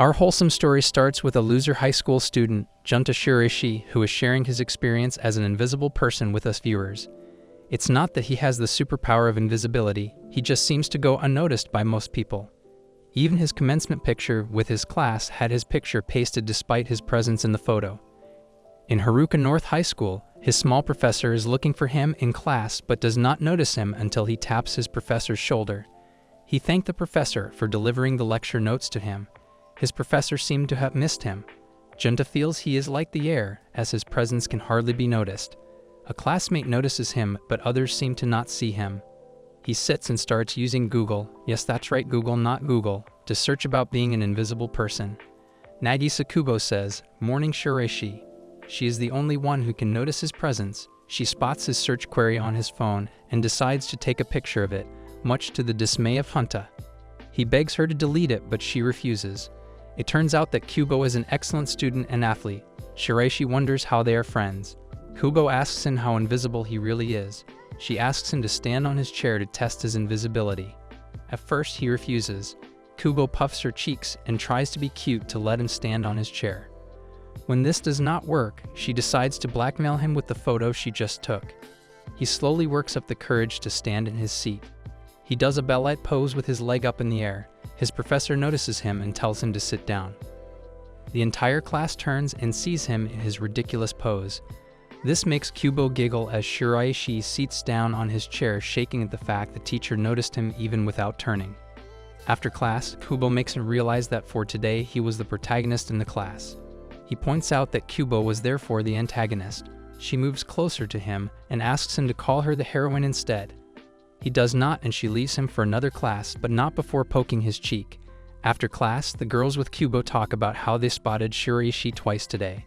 Our wholesome story starts with a loser high school student, Junta Shiraishi, who is sharing his experience as an invisible person with us viewers. It's not that he has the superpower of invisibility, he just seems to go unnoticed by most people. Even his commencement picture with his class had his picture pasted despite his presence in the photo. In Haruka North High School, his small professor is looking for him in class but does not notice him until he taps his professor's shoulder. He thanked the professor for delivering the lecture notes to him. His professor seemed to have missed him. Junta feels he is like the air, as his presence can hardly be noticed. A classmate notices him, but others seem to not see him. He sits and starts using Google, yes that's right Google not Google, to search about being an invisible person. Nagisa Kubo says, "Morning Shiraishi." She is the only one who can notice his presence. She spots his search query on his phone and decides to take a picture of it, much to the dismay of Hunta. He begs her to delete it, but she refuses. It turns out that Kubo is an excellent student and athlete. Shiraishi wonders how they are friends. Kubo asks him how invisible he really is. She asks him to stand on his chair to test his invisibility. At first he refuses. Kubo puffs her cheeks and tries to be cute to let him stand on his chair. When this does not work, she decides to blackmail him with the photo she just took. He slowly works up the courage to stand in his seat. He does a ballet pose with his leg up in the air. His professor notices him and tells him to sit down. The entire class turns and sees him in his ridiculous pose. This makes Kubo giggle as Shiraishi seats down on his chair, shaking at the fact the teacher noticed him even without turning. After class, Kubo makes him realize that for today he was the protagonist in the class. He points out that Kubo was therefore the antagonist. She moves closer to him and asks him to call her the heroine instead. He does not, and she leaves him for another class, but not before poking his cheek. After class, the girls with Kubo talk about how they spotted Shiraishi twice today.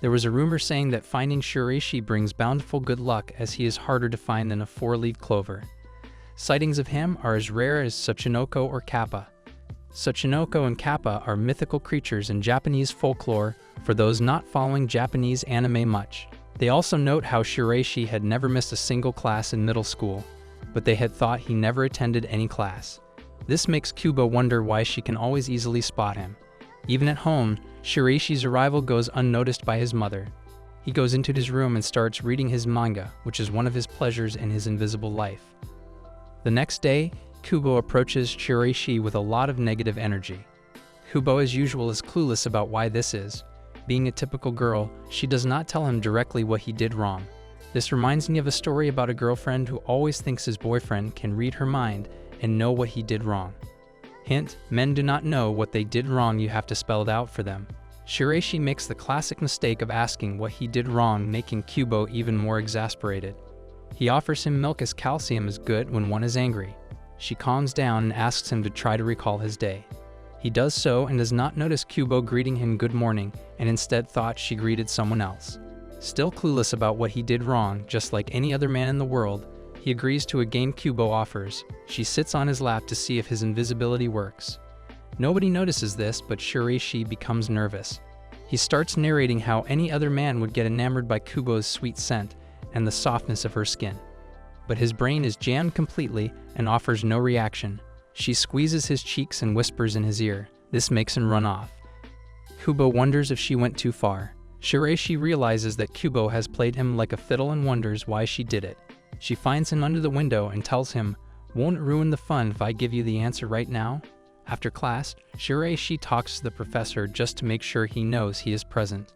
There was a rumor saying that finding Shiraishi brings bountiful good luck, as he is harder to find than a four-leaved clover. Sightings of him are as rare as Tsuchinoko or Kappa. Tsuchinoko and Kappa are mythical creatures in Japanese folklore for those not following Japanese anime much. They also note how Shiraishi had never missed a single class in middle school, but they had thought he never attended any class. This makes Kubo wonder why she can always easily spot him. Even at home, Shiraishi's arrival goes unnoticed by his mother. He goes into his room and starts reading his manga, which is one of his pleasures in his invisible life. The next day, Kubo approaches Shiraishi with a lot of negative energy. Kubo, as usual, is clueless about why this is. Being a typical girl, she does not tell him directly what he did wrong. This reminds me of a story about a girlfriend who always thinks his boyfriend can read her mind and know what he did wrong. Hint, men do not know what they did wrong, you have to spell it out for them. Shiraishi makes the classic mistake of asking what he did wrong, making Kubo even more exasperated. He offers him milk as calcium is good when one is angry. She calms down and asks him to try to recall his day. He does so and does not notice Kubo greeting him good morning, and instead thought she greeted someone else. Still clueless about what he did wrong, just like any other man in the world, he agrees to a game Kubo offers. She sits on his lap to see if his invisibility works. Nobody notices this, but Shiraishi becomes nervous. He starts narrating how any other man would get enamored by Kubo's sweet scent and the softness of her skin. But his brain is jammed completely and offers no reaction. She squeezes his cheeks and whispers in his ear. This makes him run off. Kubo wonders if she went too far. Shiraishi realizes that Kubo has played him like a fiddle and wonders why she did it. She finds him under the window and tells him, "Won't it ruin the fun if I give you the answer right now?" After class, Shiraishi talks to the professor just to make sure he knows he is present.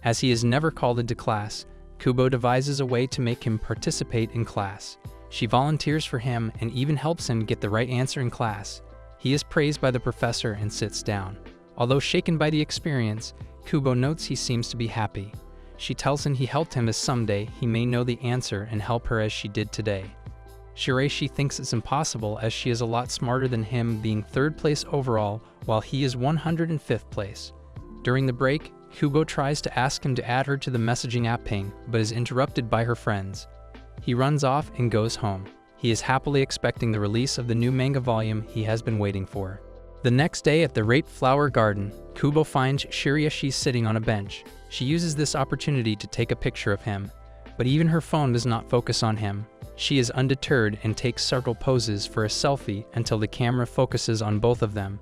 As he is never called into class, Kubo devises a way to make him participate in class. She volunteers for him and even helps him get the right answer in class. He is praised by the professor and sits down. Although shaken by the experience, Kubo notes he seems to be happy. She tells him he helped him, as someday he may know the answer and help her as she did today. Shiraishi thinks it's impossible, as she is a lot smarter than him, being 3rd place overall while he is 105th place. During the break, Kubo tries to ask him to add her to the messaging app Ping, but is interrupted by her friends. He runs off and goes home. He is happily expecting the release of the new manga volume he has been waiting for. The next day at the Rape Flower Garden, Kubo finds Shiraishi sitting on a bench. She uses this opportunity to take a picture of him, but even her phone does not focus on him. She is undeterred and takes several poses for a selfie until the camera focuses on both of them.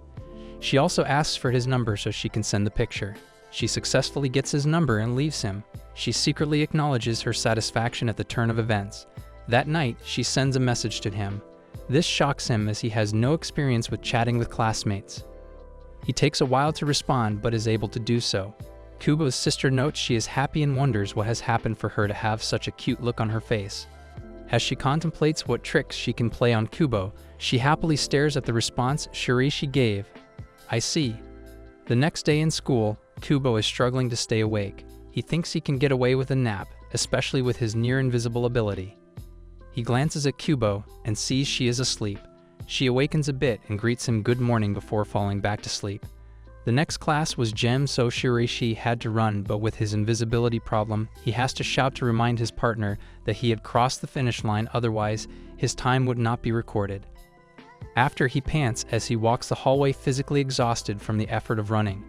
She also asks for his number so she can send the picture. She successfully gets his number and leaves him. She secretly acknowledges her satisfaction at the turn of events. That night, she sends a message to him. This shocks him as he has no experience with chatting with classmates. He takes a while to respond but is able to do so. Kubo's sister notes she is happy and wonders what has happened for her to have such a cute look on her face. As she contemplates what tricks she can play on Kubo, she happily stares at the response Shiraishi gave. "I see." The next day in school, Kubo is struggling to stay awake. He thinks he can get away with a nap, especially with his near-invisible ability. He glances at Kubo and sees she is asleep. She awakens a bit and greets him good morning before falling back to sleep. The next class was gym, so Shiraishi had to run, but with his invisibility problem, he has to shout to remind his partner that he had crossed the finish line, otherwise his time would not be recorded. After, he pants as he walks the hallway, physically exhausted from the effort of running.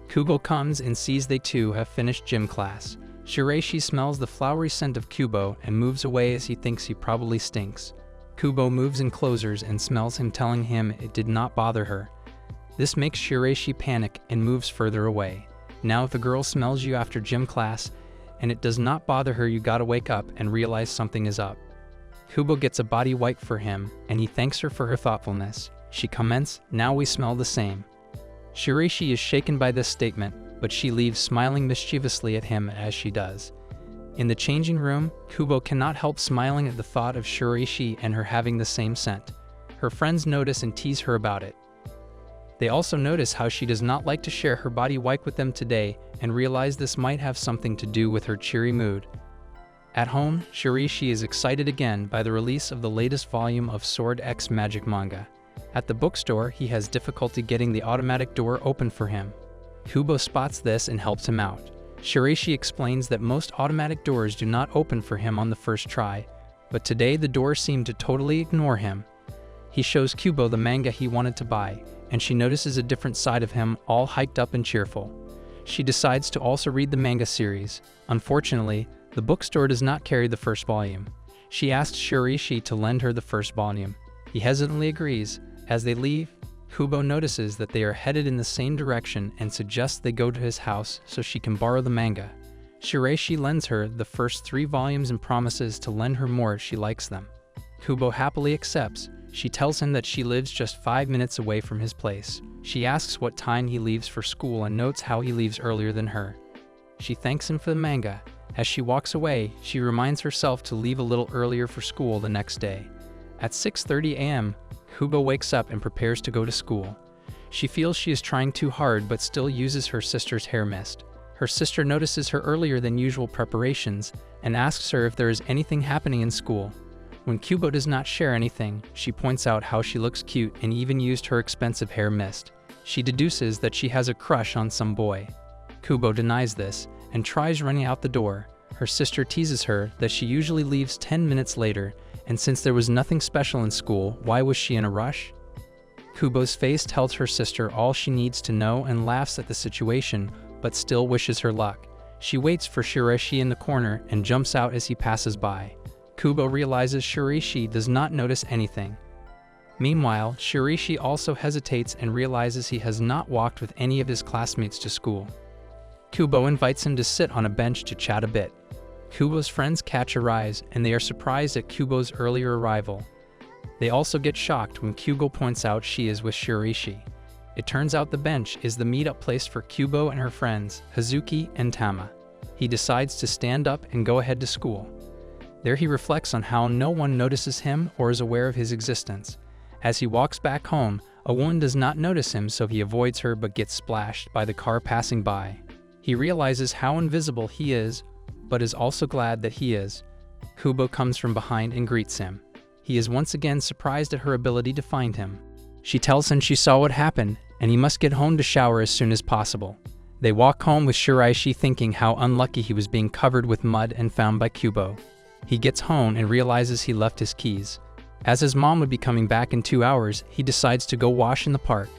Kubo comes and sees they too have finished gym class. Shiraishi smells the flowery scent of Kubo and moves away as he thinks he probably stinks. Kubo moves in closer and smells him, telling him it did not bother her. This makes Shiraishi panic and moves further away. Now if the girl smells you after gym class and it does not bother her, you gotta wake up and realize something is up. Kubo gets a body wipe for him and he thanks her for her thoughtfulness. She comments, "Now we smell the same." Shiraishi is shaken by this statement, but she leaves, smiling mischievously at him as she does. In the changing room, Kubo cannot help smiling at the thought of Shiraishi and her having the same scent. Her friends notice and tease her about it. They also notice how she does not like to share her body wipe with them today and realize this might have something to do with her cheery mood. At home, Shiraishi is excited again by the release of the latest volume of Sword X Magic manga. At the bookstore, he has difficulty getting the automatic door open for him. Kubo spots this and helps him out. Shiraishi explains that most automatic doors do not open for him on the first try, but today the door seemed to totally ignore him. He shows Kubo the manga he wanted to buy, and she notices a different side of him, all hyped up and cheerful. She decides to also read the manga series. Unfortunately, the bookstore does not carry the first volume. She asks Shiraishi to lend her the first volume. He hesitantly agrees. As they leave, Kubo notices that they are headed in the same direction and suggests they go to his house so she can borrow the manga. Shiraishi lends her the first 3 volumes and promises to lend her more if she likes them. Kubo happily accepts. She tells him that she lives just 5 minutes away from his place. She asks what time he leaves for school and notes how he leaves earlier than her. She thanks him for the manga. As she walks away, she reminds herself to leave a little earlier for school the next day. At 6:30 a.m., Kubo wakes up and prepares to go to school. She feels she is trying too hard but still uses her sister's hair mist. Her sister notices her earlier than usual preparations and asks her if there is anything happening in school. When Kubo does not share anything, she points out how she looks cute and even used her expensive hair mist. She deduces that she has a crush on some boy. Kubo denies this and tries running out the door. Her sister teases her that she usually leaves 10 minutes later, and since there was nothing special in school, why was she in a rush? Kubo's face tells her sister all she needs to know and laughs at the situation, but still wishes her luck. She waits for Shiraishi in the corner and jumps out as he passes by. Kubo realizes Shiraishi does not notice anything. Meanwhile, Shiraishi also hesitates and realizes he has not walked with any of his classmates to school. Kubo invites him to sit on a bench to chat a bit. Kubo's friends catch her eyes and they are surprised at Kubo's earlier arrival. They also get shocked when Kubo points out she is with Shiraishi. It turns out the bench is the meetup place for Kubo and her friends, Hazuki and Tama. He decides to stand up and go ahead to school. There he reflects on how no one notices him or is aware of his existence. As he walks back home, a woman does not notice him, so he avoids her but gets splashed by the car passing by. He realizes how invisible he is, but is also glad that he is. Kubo comes from behind and greets him. He is once again surprised at her ability to find him. She tells him she saw what happened, and he must get home to shower as soon as possible. They walk home with Shiraishi thinking how unlucky he was being covered with mud and found by Kubo. He gets home and realizes he left his keys. As his mom would be coming back in 2 hours, he decides to go wash in the park.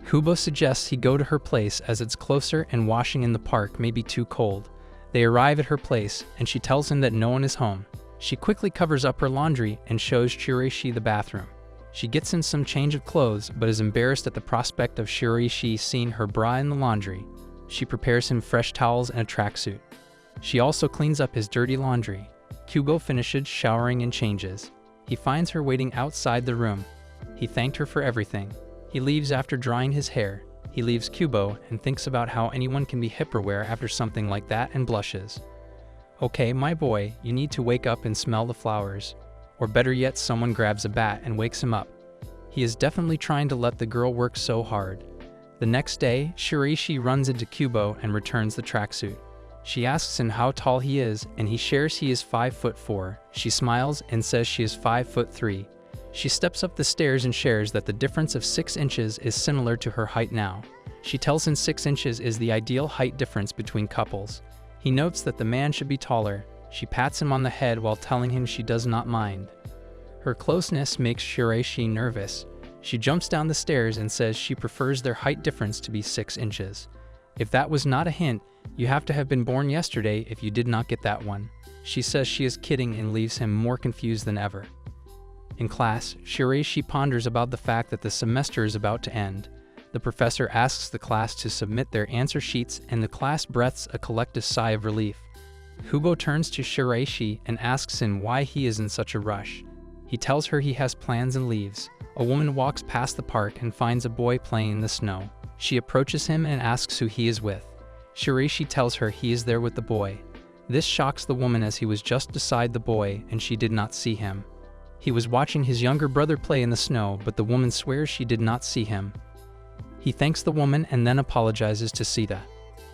Kubo suggests he go to her place as it's closer and washing in the park may be too cold. They arrive at her place and she tells him that no one is home. She quickly covers up her laundry and shows Shiraishi the bathroom. She gets him some change of clothes, but is embarrassed at the prospect of Shiraishi seeing her bra in the laundry. She prepares him fresh towels and a tracksuit. She also cleans up his dirty laundry. Kubo finishes showering and changes. He finds her waiting outside the room. He thanked her for everything. He leaves after drying his hair. He leaves Kubo and thinks about how anyone can be hyperaware after something like that and blushes. Okay, my boy, you need to wake up and smell the flowers. Or better yet, someone grabs a bat and wakes him up. He is definitely trying to let the girl work so hard. The next day, Shiraishi runs into Kubo and returns the tracksuit. She asks him how tall he is, and he shares he is 5'4". She smiles and says she is 5'3". She steps up the stairs and shares that the difference of 6 inches is similar to her height now. She tells him 6 inches is the ideal height difference between couples. He notes that the man should be taller. She pats him on the head while telling him she does not mind. Her closeness makes Shiraishi nervous. She jumps down the stairs and says she prefers their height difference to be 6 inches. If that was not a hint, you have to have been born yesterday if you did not get that one. She says she is kidding and leaves him more confused than ever. In class, Shiraishi ponders about the fact that the semester is about to end. The professor asks the class to submit their answer sheets, and the class breathes a collective sigh of relief. Kubo turns to Shiraishi and asks him why he is in such a rush. He tells her he has plans and leaves. A woman walks past the park and finds a boy playing in the snow. She approaches him and asks who he is with. Shiraishi tells her he is there with the boy. This shocks the woman as he was just beside the boy and she did not see him. He was watching his younger brother play in the snow, but the woman swears she did not see him. He thanks the woman and then apologizes to Sita.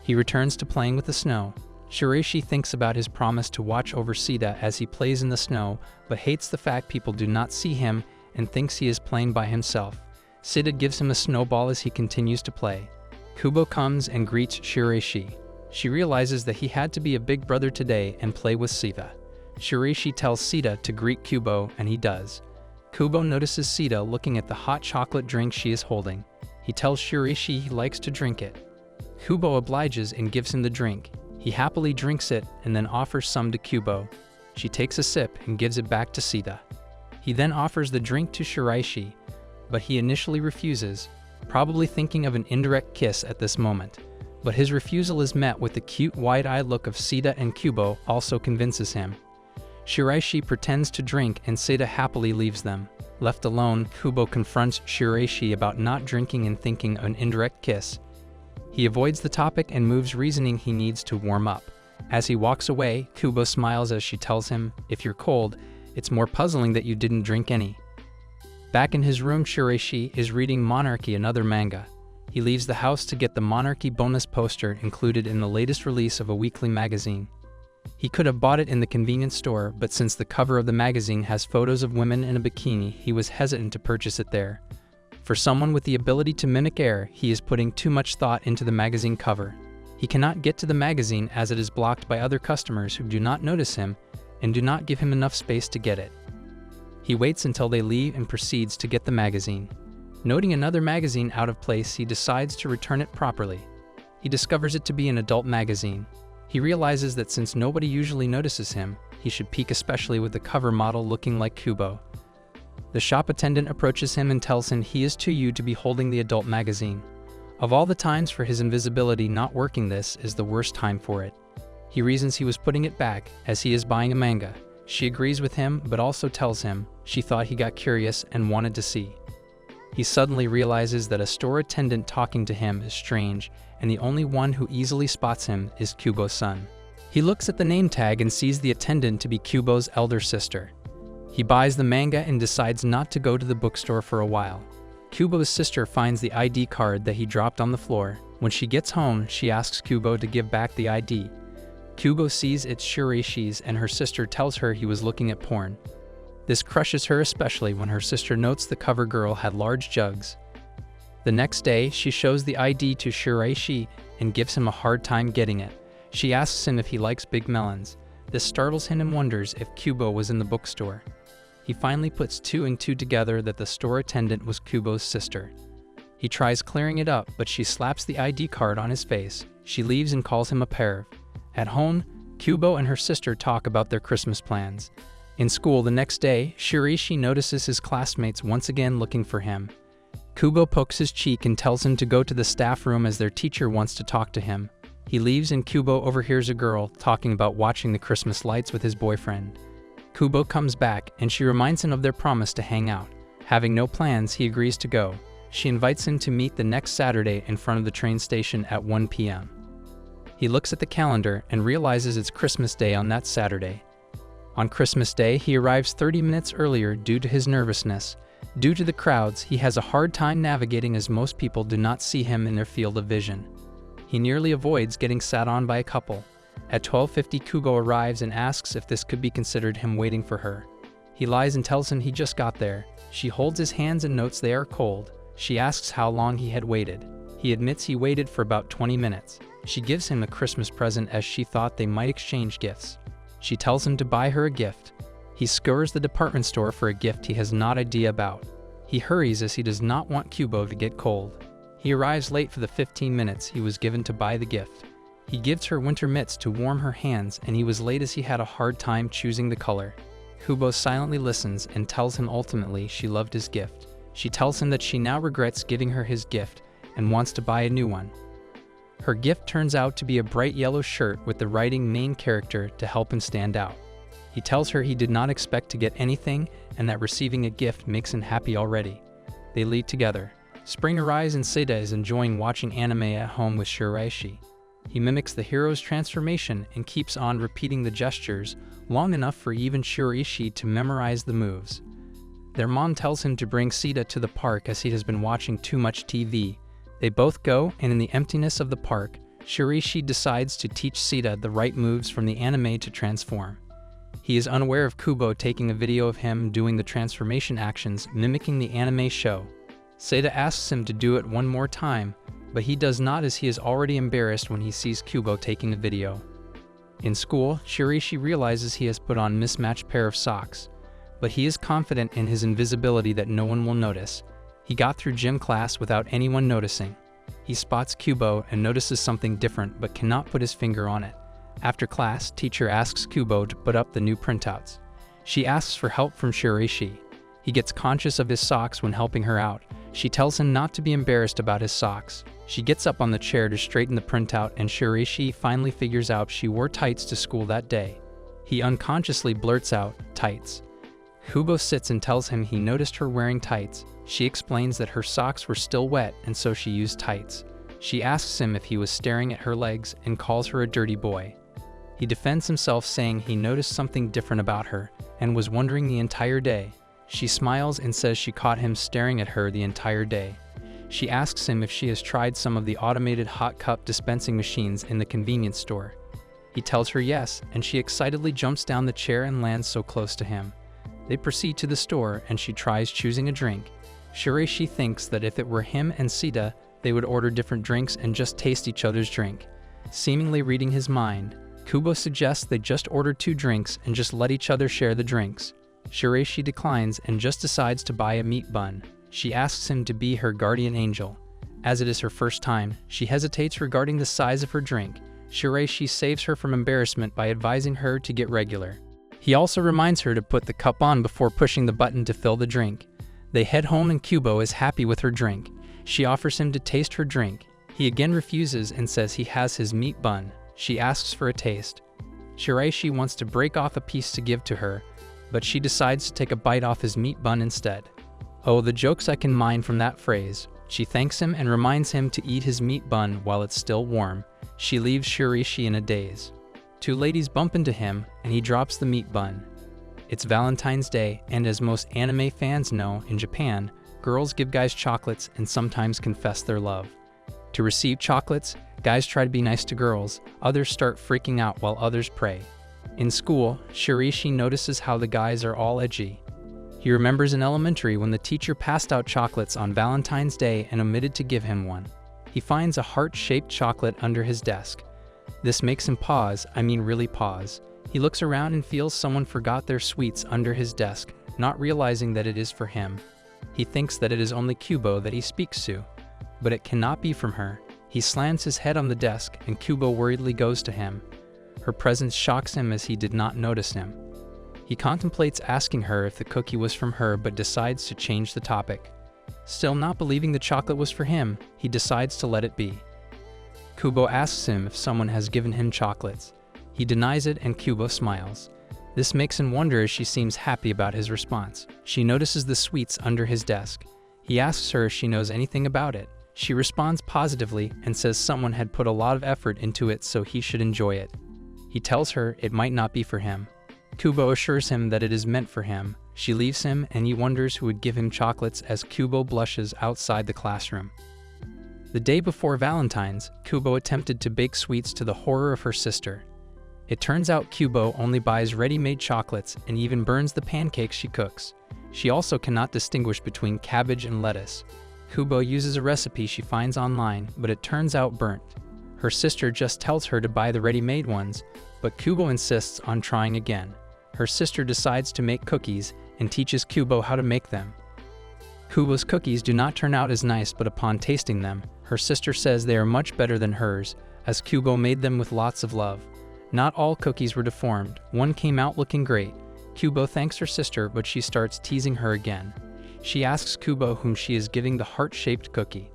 He returns to playing with the snow. Shiraishi thinks about his promise to watch over Sita as he plays in the snow, but hates the fact people do not see him and thinks he is playing by himself. Sita gives him a snowball as he continues to play. Kubo comes and greets Shiraishi. She realizes that he had to be a big brother today and play with Sita. Shiraishi tells Sita to greet Kubo, and he does. Kubo notices Sita looking at the hot chocolate drink she is holding. He tells Shiraishi he likes to drink it. Kubo obliges and gives him the drink. He happily drinks it and then offers some to Kubo. She takes a sip and gives it back to Sita. He then offers the drink to Shiraishi, but he initially refuses, probably thinking of an indirect kiss at this moment. But his refusal is met with the cute wide-eyed look of Sita, and Kubo also convinces him. Shiraishi pretends to drink and Sita happily leaves them. Left alone, Kubo confronts Shiraishi about not drinking and thinking of an indirect kiss. He avoids the topic and moves, reasoning he needs to warm up. As he walks away, Kubo smiles as she tells him, "If you're cold, it's more puzzling that you didn't drink any." Back in his room, Shiraishi is reading Monarchy, another manga. He leaves the house to get the Monarchy bonus poster included in the latest release of a weekly magazine. He could have bought it in the convenience store, but since the cover of the magazine has photos of women in a bikini, he was hesitant to purchase it there. For someone with the ability to mimic air, he is putting too much thought into the magazine cover. He cannot get to the magazine as it is blocked by other customers who do not notice him and do not give him enough space to get it. He waits until they leave and proceeds to get the magazine. Noting another magazine out of place, he decides to return it properly. He discovers it to be an adult magazine. He realizes that since nobody usually notices him, he should peek, especially with the cover model looking like Kubo. The shop attendant approaches him and tells him he is too young to be holding the adult magazine. Of all the times for his invisibility, not working this is the worst time for it. He reasons he was putting it back as he is buying a manga. She agrees with him, but also tells him she thought he got curious and wanted to see. He suddenly realizes that a store attendant talking to him is strange, and the only one who easily spots him is Kubo's son. He looks at the name tag and sees the attendant to be Kubo's elder sister. He buys the manga and decides not to go to the bookstore for a while. Kubo's sister finds the ID card that he dropped on the floor. When she gets home, she asks Kubo to give back the ID. Kubo sees it's Shiraishi's, and her sister tells her he was looking at porn. This crushes her, especially when her sister notes the cover girl had large jugs. The next day, she shows the ID to Shiraishi and gives him a hard time getting it. She asks him if he likes big melons. This startles him and wonders if Kubo was in the bookstore. He finally puts 2 and 2 together that the store attendant was Kubo's sister. He tries clearing it up, but she slaps the ID card on his face. She leaves and calls him a perv. At home, Kubo and her sister talk about their Christmas plans. In school the next day, Shiraishi notices his classmates once again looking for him. Kubo pokes his cheek and tells him to go to the staff room as their teacher wants to talk to him. He leaves and Kubo overhears a girl talking about watching the Christmas lights with his boyfriend. Kubo comes back and she reminds him of their promise to hang out. Having no plans, he agrees to go. She invites him to meet the next Saturday in front of the train station at 1 p.m. He looks at the calendar and realizes it's Christmas Day on that Saturday. On Christmas Day, he arrives 30 minutes earlier due to his nervousness. Due to the crowds, he has a hard time navigating as most people do not see him in their field of vision. He nearly avoids getting sat on by a couple. At 12:50, Kubo arrives and asks if this could be considered him waiting for her. He lies and tells him he just got there. She holds his hands and notes they are cold. She asks how long he had waited. He admits he waited for about 20 minutes. She gives him a Christmas present as she thought they might exchange gifts. She tells him to buy her a gift. He scours the department store for a gift he has no idea about. He hurries as he does not want Kubo to get cold. He arrives late for the 15 minutes he was given to buy the gift. He gives her winter mitts to warm her hands and he was late as he had a hard time choosing the color. Kubo silently listens and tells him ultimately she loved his gift. She tells him that she now regrets giving her his gift and wants to buy a new one. Her gift turns out to be a bright yellow shirt with the writing main character to help him stand out. He tells her he did not expect to get anything and that receiving a gift makes him happy already. They leave together. Spring arrives and Seda is enjoying watching anime at home with Shiraishi. He mimics the hero's transformation and keeps on repeating the gestures long enough for even Shiraishi to memorize the moves. Their mom tells him to bring Seda to the park as he has been watching too much TV. They both go, and in the emptiness of the park, Shiraishi decides to teach Seda the right moves from the anime to transform. He is unaware of Kubo taking a video of him doing the transformation actions mimicking the anime show. Seda asks him to do it one more time, but he does not as he is already embarrassed when he sees Kubo taking a video. In school, Shiraishi realizes he has put on a mismatched pair of socks, but he is confident in his invisibility that no one will notice. He got through gym class without anyone noticing. He spots Kubo and notices something different but cannot put his finger on it. After class, teacher asks Kubo to put up the new printouts. She asks for help from Shiraishi. He gets conscious of his socks when helping her out. She tells him not to be embarrassed about his socks. She gets up on the chair to straighten the printout and Shiraishi finally figures out she wore tights to school that day. He unconsciously blurts out, "Tights." Kubo sits and tells him he noticed her wearing tights. She explains that her socks were still wet and so she used tights. She asks him if he was staring at her legs and calls her a dirty boy. He defends himself saying he noticed something different about her and was wondering the entire day. She smiles and says she caught him staring at her the entire day. She asks him if she has tried some of the automated hot cup dispensing machines in the convenience store. He tells her yes, and she excitedly jumps down the chair and lands so close to him. They proceed to the store and she tries choosing a drink. Shiraishi thinks that if it were him and Seda, they would order different drinks and just taste each other's drink. Seemingly reading his mind, Kubo suggests they just order 2 drinks and just let each other share the drinks. Shiraishi declines and just decides to buy a meat bun. She asks him to be her guardian angel. As it is her first time, she hesitates regarding the size of her drink. Shiraishi saves her from embarrassment by advising her to get regular. He also reminds her to put the cup on before pushing the button to fill the drink. They head home and Kubo is happy with her drink. She offers him to taste her drink. He again refuses and says he has his meat bun. She asks for a taste. Shiraishi wants to break off a piece to give to her, but she decides to take a bite off his meat bun instead. Oh, the jokes I can mine from that phrase. She thanks him and reminds him to eat his meat bun while it's still warm. She leaves Shiraishi in a daze. 2 ladies bump into him and he drops the meat bun. It's Valentine's Day, and as most anime fans know, in Japan, girls give guys chocolates and sometimes confess their love. To receive chocolates, guys try to be nice to girls, others start freaking out while others pray. In school, Shiraishi notices how the guys are all edgy. He remembers in elementary when the teacher passed out chocolates on Valentine's Day and omitted to give him one. He finds a heart-shaped chocolate under his desk. This makes him pause, really pause. He looks around and feels someone forgot their sweets under his desk, not realizing that it is for him. He thinks that it is only Kubo that he speaks to, but it cannot be from her. He slams his head on the desk and Kubo worriedly goes to him. Her presence shocks him as he did not notice him. He contemplates asking her if the cookie was from her but decides to change the topic. Still not believing the chocolate was for him, he decides to let it be. Kubo asks him if someone has given him chocolates. He denies it and Kubo smiles. This makes him wonder as she seems happy about his response. She notices the sweets under his desk. He asks her if she knows anything about it. She responds positively and says someone had put a lot of effort into it so he should enjoy it. He tells her it might not be for him. Kubo assures him that it is meant for him. She leaves him and he wonders who would give him chocolates as Kubo blushes outside the classroom. The day before Valentine's, Kubo attempted to bake sweets to the horror of her sister. It turns out Kubo only buys ready-made chocolates and even burns the pancakes she cooks. She also cannot distinguish between cabbage and lettuce. Kubo uses a recipe she finds online, but it turns out burnt. Her sister just tells her to buy the ready-made ones, but Kubo insists on trying again. Her sister decides to make cookies and teaches Kubo how to make them. Kubo's cookies do not turn out as nice, but upon tasting them, her sister says they are much better than hers, as Kubo made them with lots of love. Not all cookies were deformed. One came out looking great. Kubo thanks her sister, but she starts teasing her again. She asks Kubo whom she is giving the heart-shaped cookie.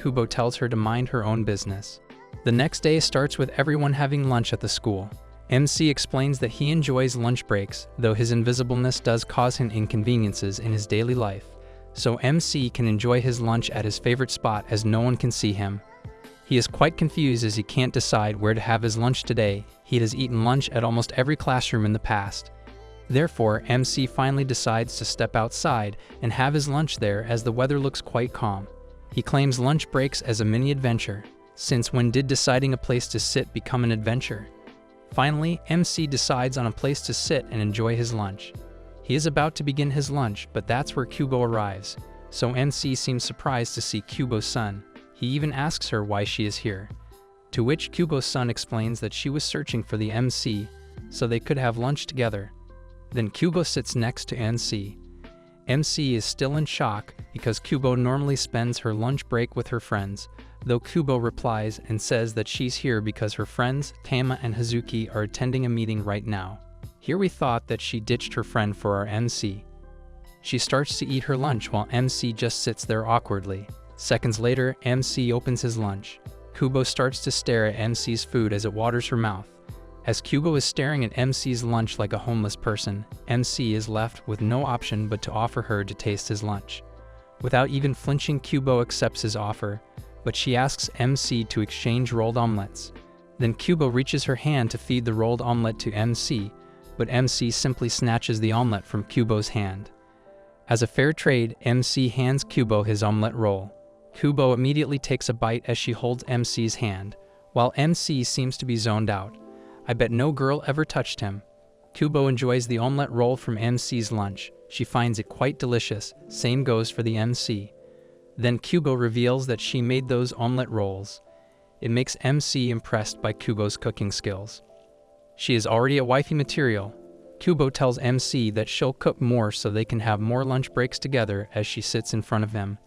Kubo tells her to mind her own business. The next day starts with everyone having lunch at the school. MC explains that he enjoys lunch breaks, though his invisibleness does cause him inconveniences in his daily life. So MC can enjoy his lunch at his favorite spot as no one can see him. He is quite confused as he can't decide where to have his lunch today. He has eaten lunch at almost every classroom in the past. Therefore, MC finally decides to step outside and have his lunch there as the weather looks quite calm. He claims lunch breaks as a mini adventure. Since when did deciding a place to sit become an adventure? Finally, MC decides on a place to sit and enjoy his lunch. He is about to begin his lunch, but that's where Kubo arrives. So MC seems surprised to see Kubo's son. He even asks her why she is here. To which Kubo's son explains that she was searching for the MC so they could have lunch together. Then Kubo sits next to MC. MC is still in shock because Kubo normally spends her lunch break with her friends, though Kubo replies and says that she's here because her friends, Tama and Hazuki, are attending a meeting right now. Here we thought that she ditched her friend for our MC. She starts to eat her lunch while MC just sits there awkwardly. Seconds later, MC opens his lunch. Kubo starts to stare at MC's food as it waters her mouth. As Kubo is staring at MC's lunch like a homeless person, MC is left with no option but to offer her to taste his lunch. Without even flinching, Kubo accepts his offer, but she asks MC to exchange rolled omelets. Then Kubo reaches her hand to feed the rolled omelet to MC, but MC simply snatches the omelet from Kubo's hand. As a fair trade, MC hands Kubo his omelet roll. Kubo immediately takes a bite as she holds MC's hand, while MC seems to be zoned out. I bet no girl ever touched him. Kubo enjoys the omelet roll from MC's lunch. She finds it quite delicious. Same goes for the MC. Then Kubo reveals that she made those omelet rolls. It makes MC impressed by Kubo's cooking skills. She is already a wifey material. Kubo tells MC that she'll cook more so they can have more lunch breaks together as she sits in front of him.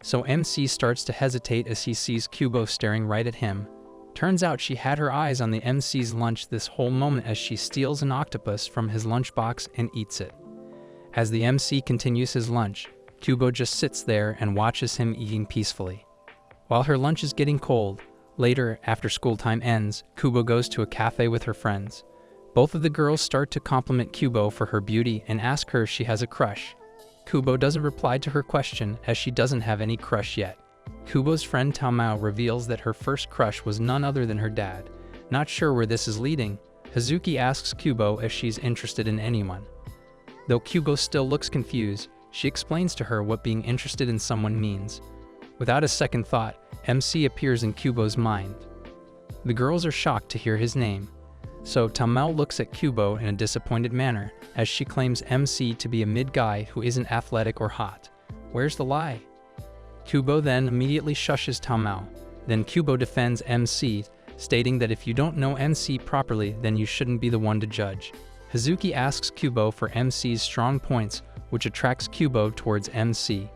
So MC starts to hesitate as he sees Kubo staring right at him. Turns out she had her eyes on the MC's lunch this whole moment as she steals an octopus from his lunchbox and eats it. As the MC continues his lunch, Kubo just sits there and watches him eating peacefully. While her lunch is getting cold, later, after school time ends, Kubo goes to a cafe with her friends. Both of the girls start to compliment Kubo for her beauty and ask her if she has a crush. Kubo doesn't reply to her question as she doesn't have any crush yet. Kubo's friend Tamao reveals that her first crush was none other than her dad. Not sure where this is leading, Hazuki asks Kubo if she's interested in anyone. Though Kubo still looks confused, she explains to her what being interested in someone means. Without a second thought, MC appears in Kubo's mind. The girls are shocked to hear his name. So Tamao looks at Kubo in a disappointed manner as she claims MC to be a mid-guy who isn't athletic or hot. Where's the lie? Kubo then immediately shushes Tamao. Then Kubo defends MC, stating that if you don't know MC properly, then you shouldn't be the one to judge. Hazuki asks Kubo for MC's strong points, which attracts Kubo towards MC.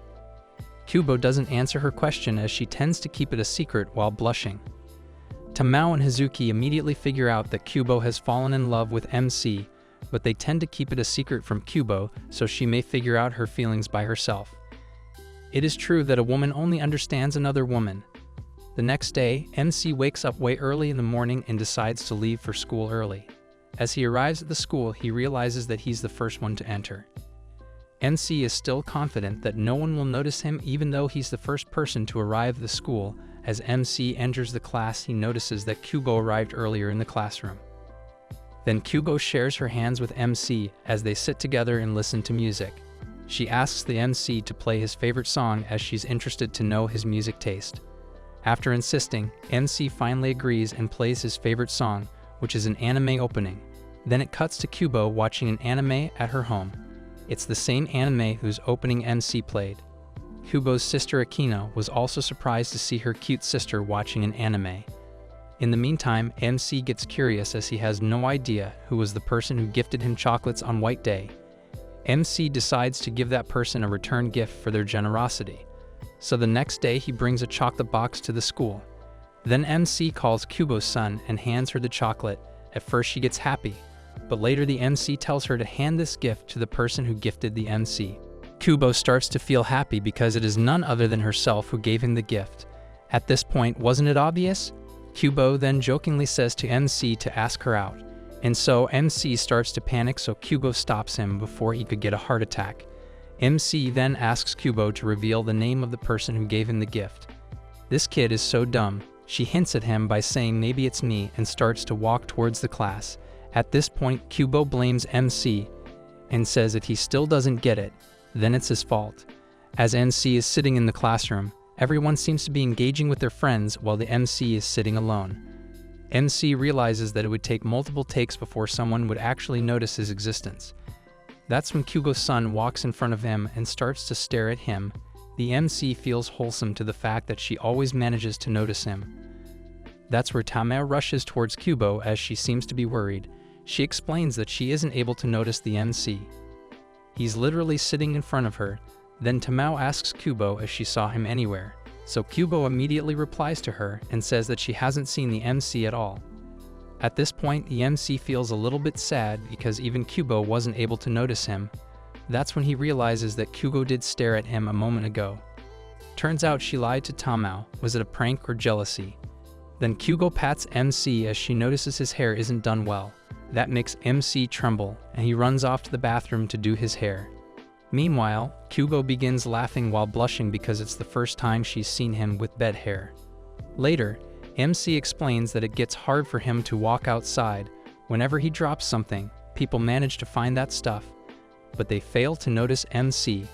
Kubo doesn't answer her question as she tends to keep it a secret while blushing. Tamao and Hazuki immediately figure out that Kubo has fallen in love with MC, but they tend to keep it a secret from Kubo so she may figure out her feelings by herself. It is true that a woman only understands another woman. The next day, MC wakes up way early in the morning and decides to leave for school early. As he arrives at the school, he realizes that he's the first one to enter. MC is still confident that no one will notice him even though he's the first person to arrive at the school. As MC enters the class, he notices that Kubo arrived earlier in the classroom. Then Kubo shares her hands with MC as they sit together and listen to music. She asks the MC to play his favorite song as she's interested to know his music taste. After insisting, MC finally agrees and plays his favorite song, which is an anime opening. Then it cuts to Kubo watching an anime at her home. It's the same anime whose opening MC played. Kubo's sister Akina was also surprised to see her cute sister watching an anime. In the meantime, MC gets curious as he has no idea who was the person who gifted him chocolates on White Day. MC decides to give that person a return gift for their generosity. So the next day he brings a chocolate box to the school. Then MC calls Kubo's son and hands her the chocolate. At first she gets happy, but later the MC tells her to hand this gift to the person who gifted the MC. Kubo starts to feel happy because it is none other than herself who gave him the gift. At this point, wasn't it obvious? Kubo then jokingly says to MC to ask her out, and so MC starts to panic, so Kubo stops him before he could get a heart attack. MC then asks Kubo to reveal the name of the person who gave him the gift. This kid is so dumb. She hints at him by saying maybe it's me and starts to walk towards the class. At this point, Kubo blames MC and says if he still doesn't get it, then it's his fault. As MC is sitting in the classroom, everyone seems to be engaging with their friends while the MC is sitting alone. MC realizes that it would take multiple takes before someone would actually notice his existence. That's when Kubo's son walks in front of him and starts to stare at him. The MC feels wholesome to the fact that she always manages to notice him. That's where Tamao rushes towards Kubo as she seems to be worried. She explains that she isn't able to notice the MC. He's literally sitting in front of her. Then Tamao asks Kubo if she saw him anywhere. So Kubo immediately replies to her and says that she hasn't seen the MC at all. At this point, the MC feels a little bit sad because even Kubo wasn't able to notice him. That's when he realizes that Kubo did stare at him a moment ago. Turns out she lied to Tamao. Was it a prank or jealousy? Then Kubo pats MC as she notices his hair isn't done well. That makes MC tremble, and he runs off to the bathroom to do his hair. Meanwhile, Kubo begins laughing while blushing because it's the first time she's seen him with bed hair. Later, MC explains that it gets hard for him to walk outside. Whenever he drops something, people manage to find that stuff, but they fail to notice MC.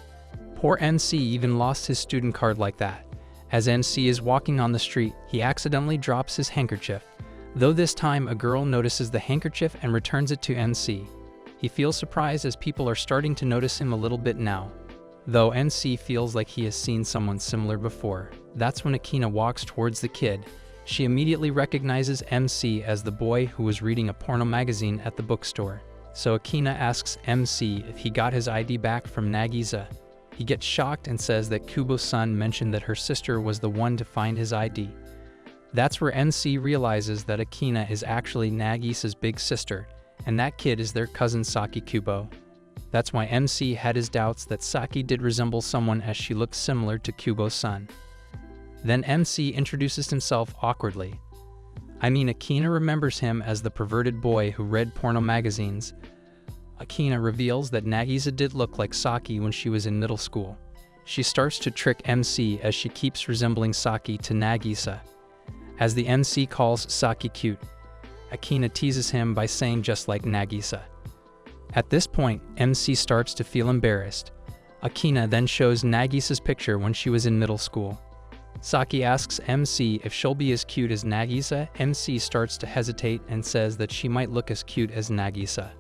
Poor MC even lost his student card like that. As MC is walking on the street, he accidentally drops his handkerchief. Though this time a girl notices the handkerchief and returns it to MC. He feels surprised as people are starting to notice him a little bit now. Though MC feels like he has seen someone similar before. That's when Akina walks towards the kid. She immediately recognizes MC as the boy who was reading a porno magazine at the bookstore. So Akina asks MC if he got his ID back from Nagisa. He gets shocked and says that Kubo's son mentioned that her sister was the one to find his ID. That's where MC realizes that Akina is actually Nagisa's big sister, and that kid is their cousin Saki Kubo. That's why MC had his doubts that Saki did resemble someone as she looked similar to Kubo's son. Then MC introduces himself awkwardly. Akina remembers him as the perverted boy who read porno magazines. Akina reveals that Nagisa did look like Saki when she was in middle school. She starts to trick MC as she keeps resembling Saki to Nagisa. As the MC calls Saki cute, Akina teases him by saying just like Nagisa. At this point, MC starts to feel embarrassed. Akina then shows Nagisa's picture when she was in middle school. Saki asks MC if she'll be as cute as Nagisa. MC starts to hesitate and says that she might look as cute as Nagisa.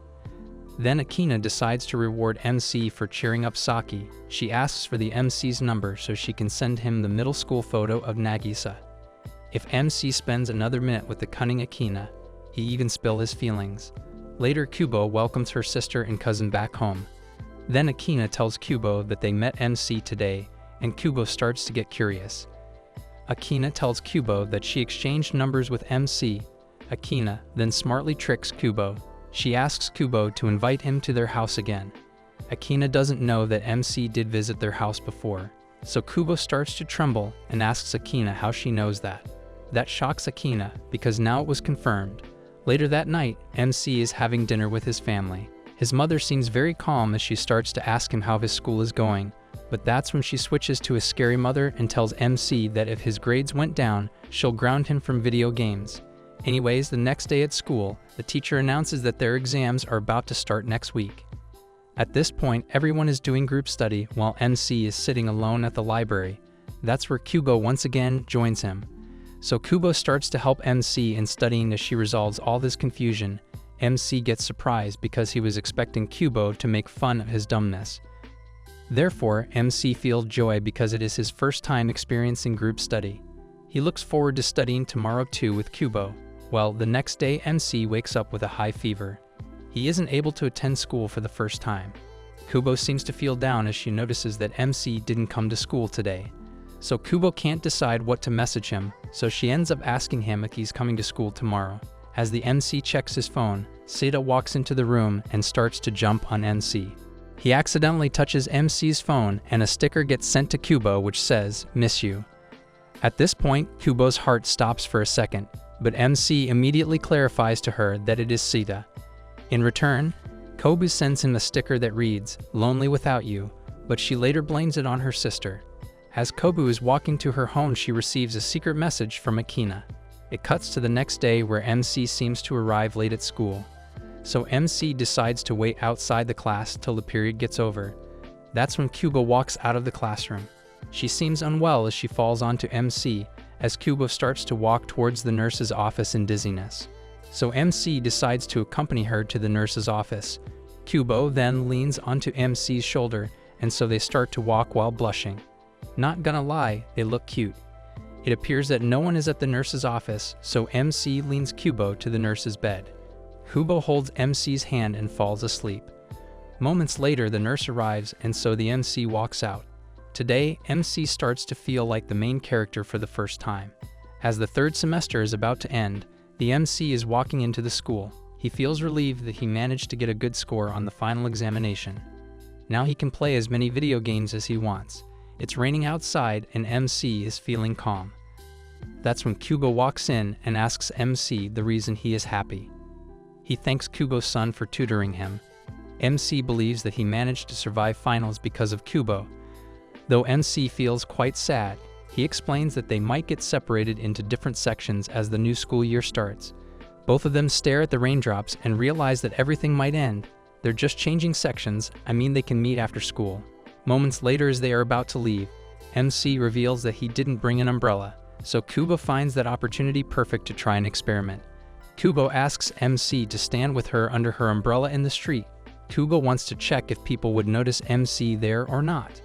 Then Akina decides to reward MC for cheering up Saki. She asks for the MC's number so she can send him the middle school photo of Nagisa. If MC spends another minute with the cunning Akina, he even spills his feelings. Later, Kubo welcomes her sister and cousin back home. Then Akina tells Kubo that they met MC today, and Kubo starts to get curious. Akina tells Kubo that she exchanged numbers with MC. Akina then smartly tricks Kubo. She asks Kubo to invite him to their house again. Akina doesn't know that MC did visit their house before, so Kubo starts to tremble and asks Akina how she knows that. That shocks Akina because now it was confirmed. Later that night, MC is having dinner with his family. His mother seems very calm as she starts to ask him how his school is going, but that's when she switches to a scary mother and tells MC that if his grades went down, she'll ground him from video games. Anyways, the next day at school, the teacher announces that their exams are about to start next week. At this point, everyone is doing group study while MC is sitting alone at the library. That's where Kubo once again joins him. So Kubo starts to help MC in studying as she resolves all this confusion. MC gets surprised because he was expecting Kubo to make fun of his dumbness. Therefore, MC feels joy because it is his first time experiencing group study. He looks forward to studying tomorrow too with Kubo. Well, the next day MC wakes up with a high fever. He isn't able to attend school for the first time. Kubo seems to feel down as she notices that MC didn't come to school today. So Kubo can't decide what to message him, so she ends up asking him if he's coming to school tomorrow. As the MC checks his phone, Seda walks into the room and starts to jump on MC. He accidentally touches MC's phone and a sticker gets sent to Kubo which says, "Miss you." At this point, Kubo's heart stops for a second, but MC immediately clarifies to her that it is Seda. In return, Kobu sends him a sticker that reads, "Lonely without you," but she later blames it on her sister. As Kobu is walking to her home, she receives a secret message from Akina. It cuts to the next day where MC seems to arrive late at school. So MC decides to wait outside the class till the period gets over. That's when Kubo walks out of the classroom. She seems unwell as she falls onto MC, as Kubo starts to walk towards the nurse's office in dizziness. So MC decides to accompany her to the nurse's office. Kubo then leans onto MC's shoulder, and so they start to walk while blushing. Not gonna lie, they look cute. It appears that no one is at the nurse's office, so MC leans Kubo to the nurse's bed. Kubo holds MC's hand and falls asleep. Moments later, the nurse arrives, and so the MC walks out. Today, MC starts to feel like the main character for the first time. As the third semester is about to end, the MC is walking into the school. He feels relieved that he managed to get a good score on the final examination. Now he can play as many video games as he wants. It's raining outside and MC is feeling calm. That's when Kubo walks in and asks MC the reason he is happy. He thanks Kubo's son for tutoring him. MC believes that he managed to survive finals because of Kubo. Though MC feels quite sad, he explains that they might get separated into different sections as the new school year starts. Both of them stare at the raindrops and realize that everything might end. They're just changing sections, they can meet after school. Moments later, as they are about to leave, MC reveals that he didn't bring an umbrella, so Kubo finds that opportunity perfect to try an experiment. Kubo asks MC to stand with her under her umbrella in the street. Kubo wants to check if people would notice MC there or not.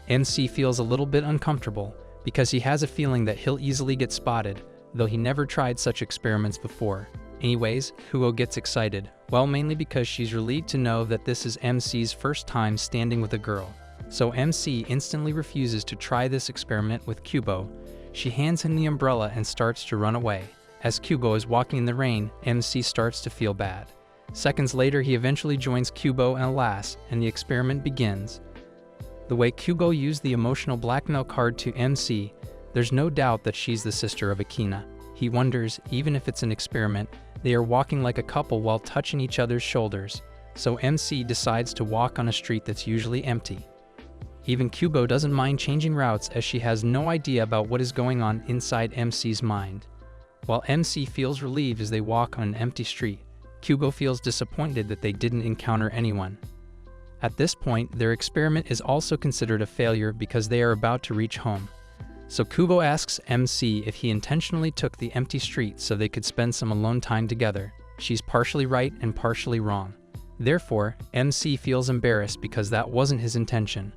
MC feels a little bit uncomfortable because he has a feeling that he'll easily get spotted, though he never tried such experiments before. Anyways, Kubo gets excited, mainly because she's relieved to know that this is MC's first time standing with a girl. So MC instantly refuses to try this experiment with Kubo. She hands him the umbrella and starts to run away. As Kubo is walking in the rain, MC starts to feel bad. Seconds later, he eventually joins Kubo and Alas, and the experiment begins. The way Kubo used the emotional blackmail card to MC, there's no doubt that she's the sister of Akina. He wonders, even if it's an experiment, they are walking like a couple while touching each other's shoulders. So MC decides to walk on a street that's usually empty. Even Kubo doesn't mind changing routes as she has no idea about what is going on inside MC's mind. While MC feels relieved as they walk on an empty street, Kubo feels disappointed that they didn't encounter anyone. At this point, their experiment is also considered a failure because they are about to reach home. So Kubo asks MC if he intentionally took the empty street so they could spend some alone time together. She's partially right and partially wrong. Therefore, MC feels embarrassed because that wasn't his intention.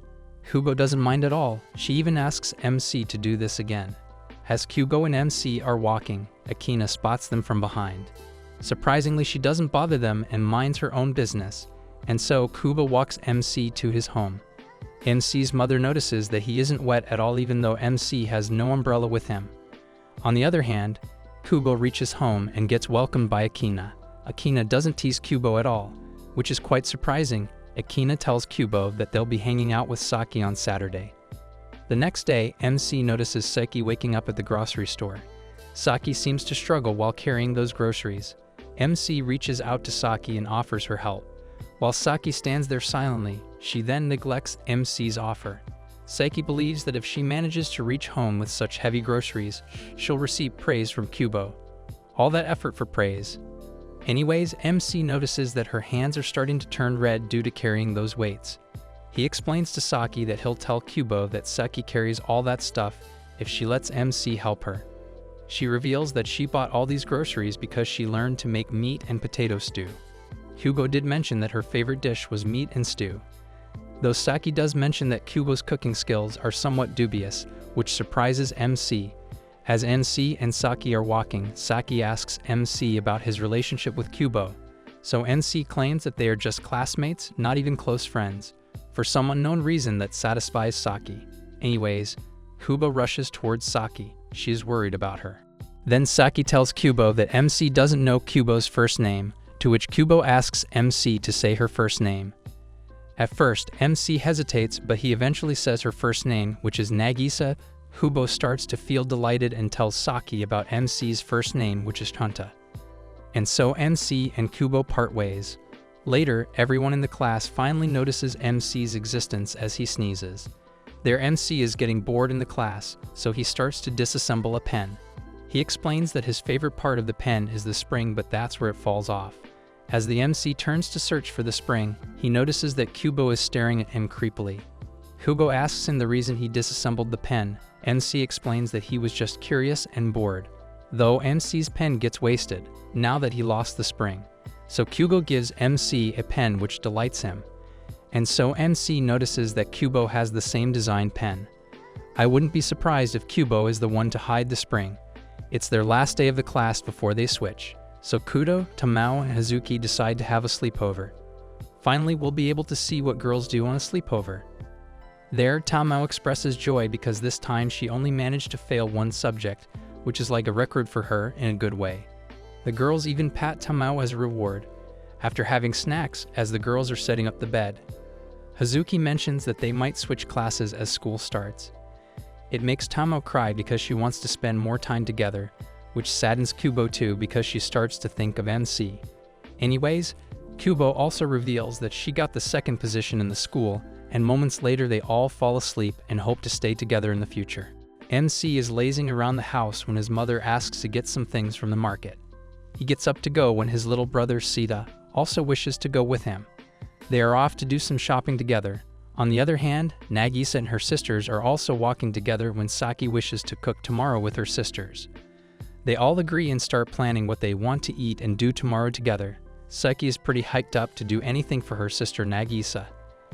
Kubo doesn't mind at all. She even asks MC to do this again. As Kubo and MC are walking, Akina spots them from behind. Surprisingly, she doesn't bother them and minds her own business, and so Kubo walks MC to his home. MC's mother notices that he isn't wet at all even though MC has no umbrella with him. On the other hand, Kubo reaches home and gets welcomed by Akina. Akina doesn't tease Kubo at all, which is quite surprising. Akina tells Kubo that they'll be hanging out with Saki on Saturday. The next day, MC notices Saki waking up at the grocery store. Saki seems to struggle while carrying those groceries. MC reaches out to Saki and offers her help. While Saki stands there silently, she then neglects MC's offer. Saki believes that if she manages to reach home with such heavy groceries, she'll receive praise from Kubo. All that effort for praise. Anyways, MC notices that her hands are starting to turn red due to carrying those weights. He explains to Saki that he'll tell Kubo that Saki carries all that stuff if she lets MC help her. She reveals that she bought all these groceries because she learned to make meat and potato stew. Kubo did mention that her favorite dish was meat and stew. Though Saki does mention that Kubo's cooking skills are somewhat dubious, which surprises MC. As MC and Saki are walking, Saki asks MC about his relationship with Kubo. So MC claims that they are just classmates, not even close friends, for some unknown reason that satisfies Saki. Anyways, Kubo rushes towards Saki. She is worried about her. Then Saki tells Kubo that MC doesn't know Kubo's first name, to which Kubo asks MC to say her first name. At first, MC hesitates, but he eventually says her first name, which is Nagisa. Kubo starts to feel delighted and tells Saki about MC's first name, which is Chunta. And so MC and Kubo part ways. Later, everyone in the class finally notices MC's existence as he sneezes. Their MC is getting bored in the class, so he starts to disassemble a pen. He explains that his favorite part of the pen is the spring, but that's where it falls off. As the MC turns to search for the spring, he notices that Kubo is staring at him creepily. Kubo asks him the reason he disassembled the pen. MC explains that he was just curious and bored. Though MC's pen gets wasted, now that he lost the spring. So Kubo gives MC a pen which delights him. And so MC notices that Kubo has the same design pen. I wouldn't be surprised if Kubo is the one to hide the spring. It's their last day of the class before they switch. So Kudo, Tamao, and Hazuki decide to have a sleepover. Finally, we'll be able to see what girls do on a sleepover. There, Tamao expresses joy because this time she only managed to fail one subject, which is like a record for her in a good way. The girls even pat Tamao as a reward, after having snacks as the girls are setting up the bed. Hazuki mentions that they might switch classes as school starts. It makes Tamao cry because she wants to spend more time together, which saddens Kubo too because she starts to think of MC. Anyways, Kubo also reveals that she got the second position in the school, and moments later they all fall asleep and hope to stay together in the future. MC is lazing around the house when his mother asks to get some things from the market. He gets up to go when his little brother Sita also wishes to go with him. They are off to do some shopping together. On the other hand, Nagisa and her sisters are also walking together when Saki wishes to cook tomorrow with her sisters. They all agree and start planning what they want to eat and do tomorrow together. Saki is pretty hyped up to do anything for her sister Nagisa.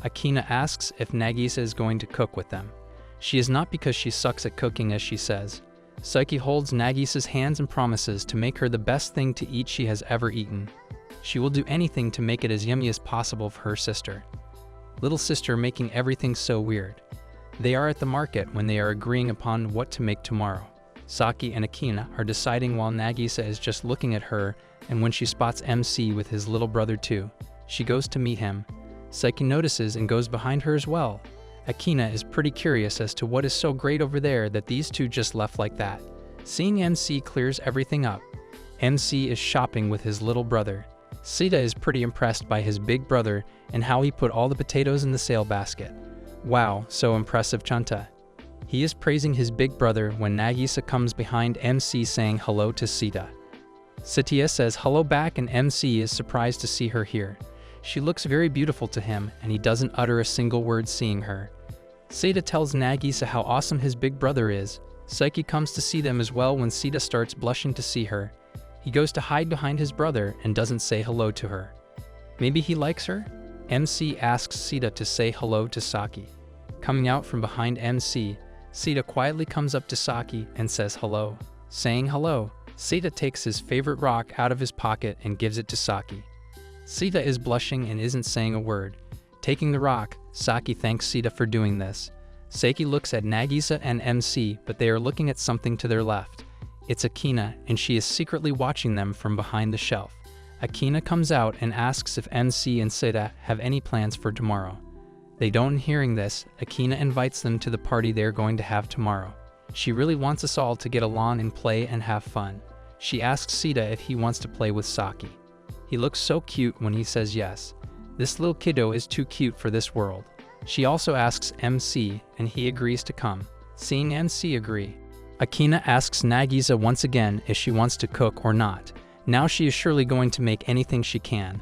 Akina asks if Nagisa is going to cook with them. She is not because she sucks at cooking, as she says. Saki holds Nagisa's hands and promises to make her the best thing to eat she has ever eaten. She will do anything to make it as yummy as possible for her sister. Little sister making everything so weird. They are at the market when they are agreeing upon what to make tomorrow. Saki and Akina are deciding while Nagisa is just looking at her, and when she spots MC with his little brother too, she goes to meet him. Saki notices and goes behind her as well. Akina is pretty curious as to what is so great over there that these two just left like that. Seeing MC clears everything up. MC is shopping with his little brother. Sita is pretty impressed by his big brother and how he put all the potatoes in the sale basket. Wow, so impressive, Chunta. He is praising his big brother when Nagisa comes behind MC saying hello to Sita. Satya says hello back and MC is surprised to see her here. She looks very beautiful to him and he doesn't utter a single word seeing her. Sita tells Nagisa how awesome his big brother is. Saiki comes to see them as well when Sita starts blushing to see her. He goes to hide behind his brother and doesn't say hello to her. Maybe he likes her? MC asks Sita to say hello to Saki. Coming out from behind MC, Sita quietly comes up to Saki and says hello. Saying hello, Sita takes his favorite rock out of his pocket and gives it to Saki. Sita is blushing and isn't saying a word. Taking the rock, Saki thanks Sita for doing this. Saki looks at Nagisa and MC, but they are looking at something to their left. It's Akina, and she is secretly watching them from behind the shelf. Akina comes out and asks if MC and Sita have any plans for tomorrow. They don't. Hearing this, Akina invites them to the party they're going to have tomorrow. She really wants us all to get along and play and have fun. She asks Sita if he wants to play with Saki. He looks so cute when he says yes. This little kiddo is too cute for this world. She also asks MC, and he agrees to come. Seeing MC agree, Akina asks Nagisa once again if she wants to cook or not. Now she is surely going to make anything she can.